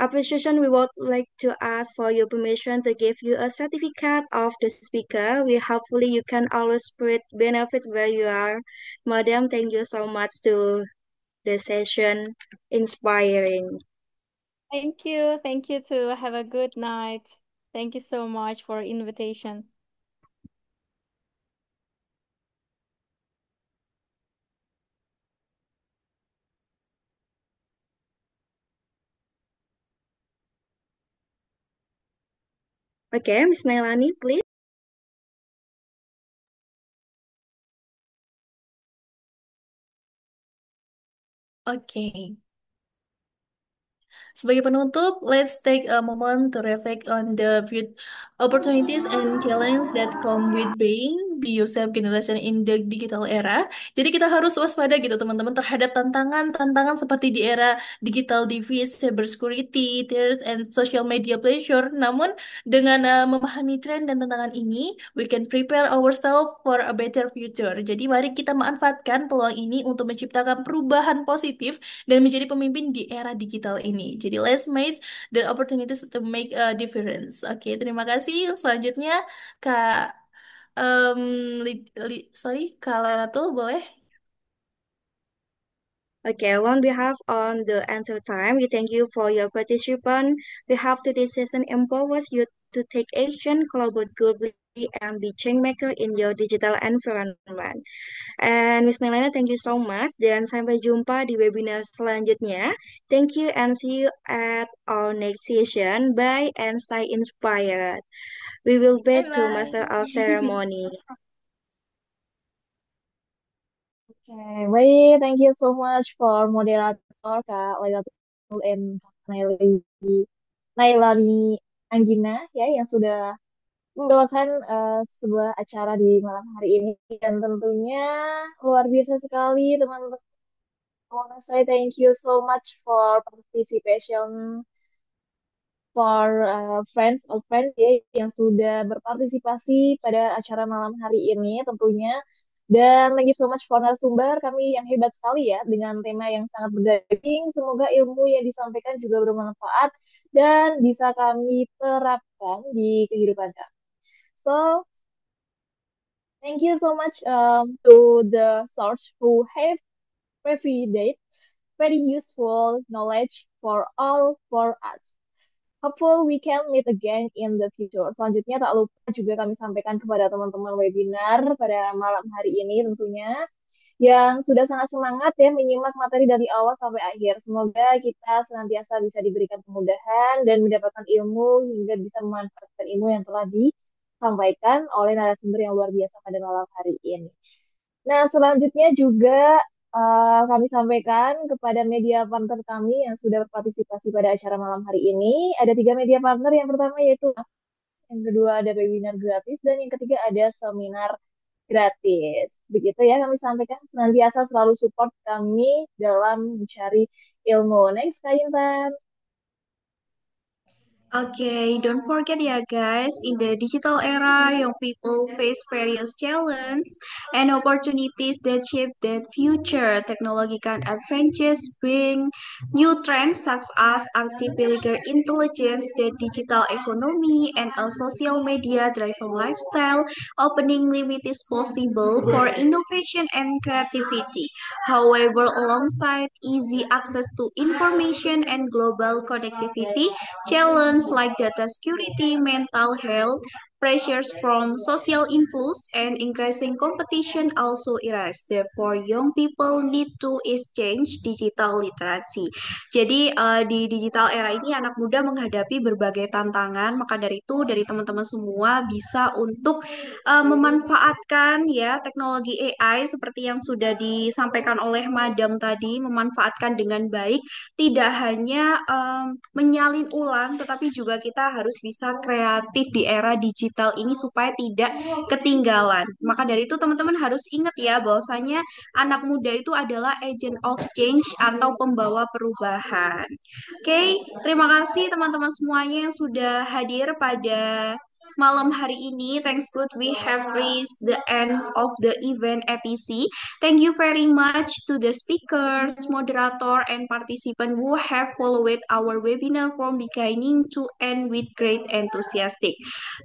appreciation, we would like to ask for your permission to give you a certificate of the speaker. We hopefully you can always spread benefits where you are. Madam, thank you so much to the session inspiring. Thank you. Thank you too. Have a good night. Thank you so much for invitation. Okay, Miss Nailani, please. Oke. Sebagai penutup, let's take a moment to reflect on the opportunities and challenges that come with being be yourself generation in the digital era. Jadi kita harus waspada gitu teman-teman terhadap tantangan-tantangan seperti di era digital divide, cybersecurity, tears, and social media pleasure. Namun dengan memahami tren dan tantangan ini, we can prepare ourselves for a better future. Jadi mari kita manfaatkan peluang ini untuk menciptakan perubahan positif dan menjadi pemimpin di era digital ini. Jadi let's make the opportunities to make a difference. Oke, terima kasih. Selanjutnya Kak um, Kak Lanatul boleh? Okay, on behalf on the Enter Time, we thank you for your participation. We hope today's session empowers you to take action, collaborate globally, and be change maker in your digital environment. And Miss Nelena, thank you so much. Dan sampai jumpa di webinar selanjutnya. Thank you and see you at our next session. Bye and stay inspired. We will back to Bye-bye. master our ceremony. Okay, baik, thank you so much for moderator Kak Lailatul and Kak Nailani Anggina ya yang sudah membawakan sebuah acara di malam hari ini dan tentunya luar biasa sekali teman-teman. I wanna say thank you so much for participation for friends of friends ya yang sudah berpartisipasi pada acara malam hari ini tentunya. Dan thank you so much for narasumber kami yang hebat sekali ya dengan tema yang sangat berdaging. Semoga ilmu yang disampaikan juga bermanfaat dan bisa kami terapkan di kehidupan kami. So, thank you so much to the source who have provided very useful knowledge for all for us. Hopefully we can meet again in the future. Selanjutnya tak lupa juga kami sampaikan kepada teman-teman webinar pada malam hari ini tentunya yang sudah sangat semangat ya menyimak materi dari awal sampai akhir. Semoga kita senantiasa bisa diberikan kemudahan dan mendapatkan ilmu hingga bisa memanfaatkan ilmu yang telah disampaikan oleh narasumber yang luar biasa pada malam hari ini. Nah, selanjutnya juga kami sampaikan kepada media partner kami yang sudah berpartisipasi pada acara malam hari ini. Ada 3 media partner. Yang pertama yaitu yang kedua ada webinar gratis dan yang ketiga ada seminar gratis. Begitu ya kami sampaikan senantiasa selalu support kami dalam mencari ilmu. Next, Kak Intan. Okay, don't forget ya guys, in the digital era, young people face various challenges and opportunities that shape that future. Technological advances bring new trends such as artificial intelligence, the digital economy, and a social media-driven lifestyle, opening limits possible for innovation and creativity. However, alongside easy access to information and global connectivity, challenges like data security, mental health, pressures from social influence, and increasing competition also arise. Therefore, young people need to exchange digital literacy. Jadi, di digital era ini anak muda menghadapi berbagai tantangan, maka dari itu dari teman-teman semua bisa untuk memanfaatkan ya teknologi AI seperti yang sudah disampaikan oleh Madam tadi, memanfaatkan dengan baik tidak hanya menyalin ulang, tetapi juga kita harus bisa kreatif di era digital ini supaya tidak ketinggalan. Maka dari itu teman-teman harus ingat ya bahwasanya anak muda itu adalah agent of change atau pembawa perubahan. Oke, terima kasih teman-teman semuanya yang sudah hadir pada malam hari ini. Thanks God we have reached the end of the event ETC. Thank you very much to the speakers, moderator, and participant who have followed our webinar from beginning to end with great enthusiastic.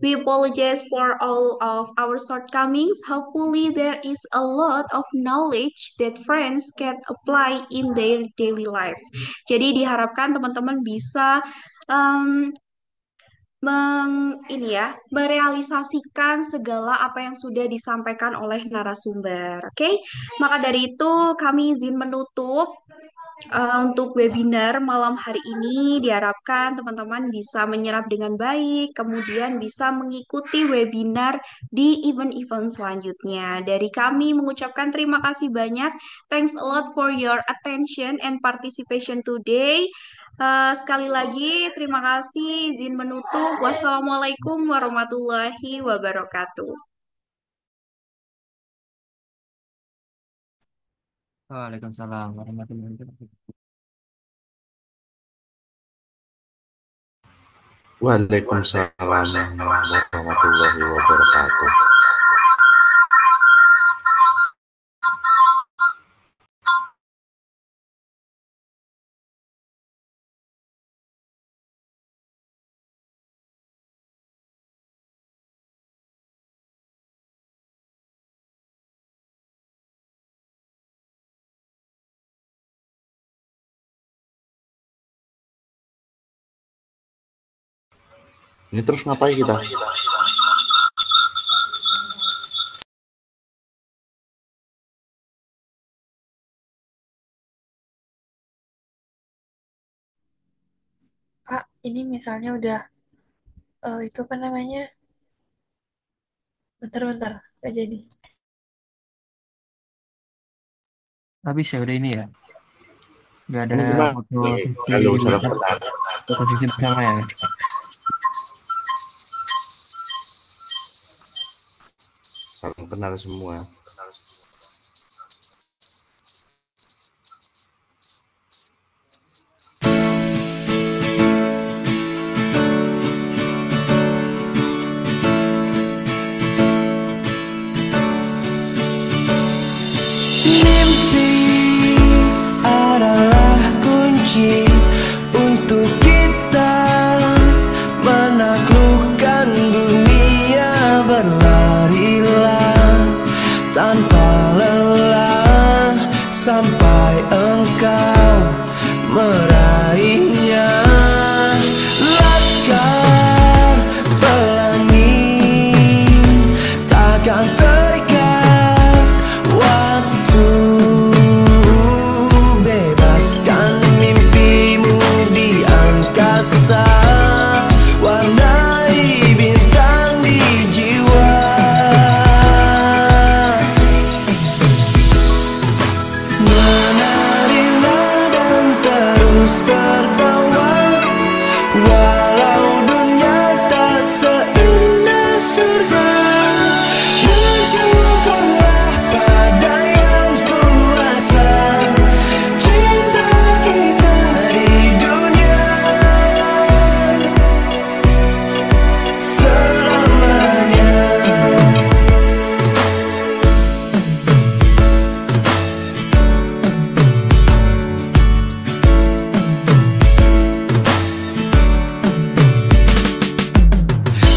We apologize for all of our shortcomings. Hopefully, there is a lot of knowledge that friends can apply in their daily life. Jadi diharapkan teman-teman bisa um, merealisasikan segala apa yang sudah disampaikan oleh narasumber. Oke, maka dari itu kami izin menutup untuk webinar malam hari ini. Diharapkan teman-teman bisa menyerap dengan baik, kemudian bisa mengikuti webinar di event-event selanjutnya. Dari kami mengucapkan terima kasih banyak. Thanks a lot for your attention and participation today. Sekali lagi, terima kasih. Izin menutup. Wassalamualaikum warahmatullahi wabarakatuh. Waalaikumsalam warahmatullahi wabarakatuh. Waalaikumsalam warahmatullahi wabarakatuh. Ini terus ngapain kita? Kak, ini misalnya udah itu apa namanya? Bentar-bentar, gak jadi. Habis ya udah ini ya. Nggak ada Ini gimana foto nih? sesi Halo, salam apa, kenal. foto sesi bersama ya. Salam kenal semua. Mimpi adalah kunci untuk kita menaklukkan dunia. Berlarilah tanpa lelah sampai engkau meraihnya. Laskar pelangi takkan terikat waktu. Bebaskan mimpimu di angkasa, warnai bintang di jiwa. Menarilah dan terus tertawa, walau dunia tak seindah surga. Bersyukurlah pada yang kuasa, cinta kita di dunia selamanya.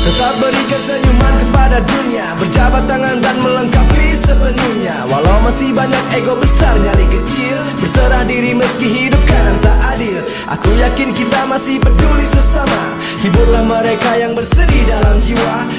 Tetap berikan senyuman kepada dunia, berjabat tangan dan melengkapi sepenuhnya. Walau masih banyak ego besar, nyali kecil, berserah diri meski hidup kadang tak adil. Aku yakin kita masih peduli sesama, hiburlah mereka yang bersedih dalam jiwa.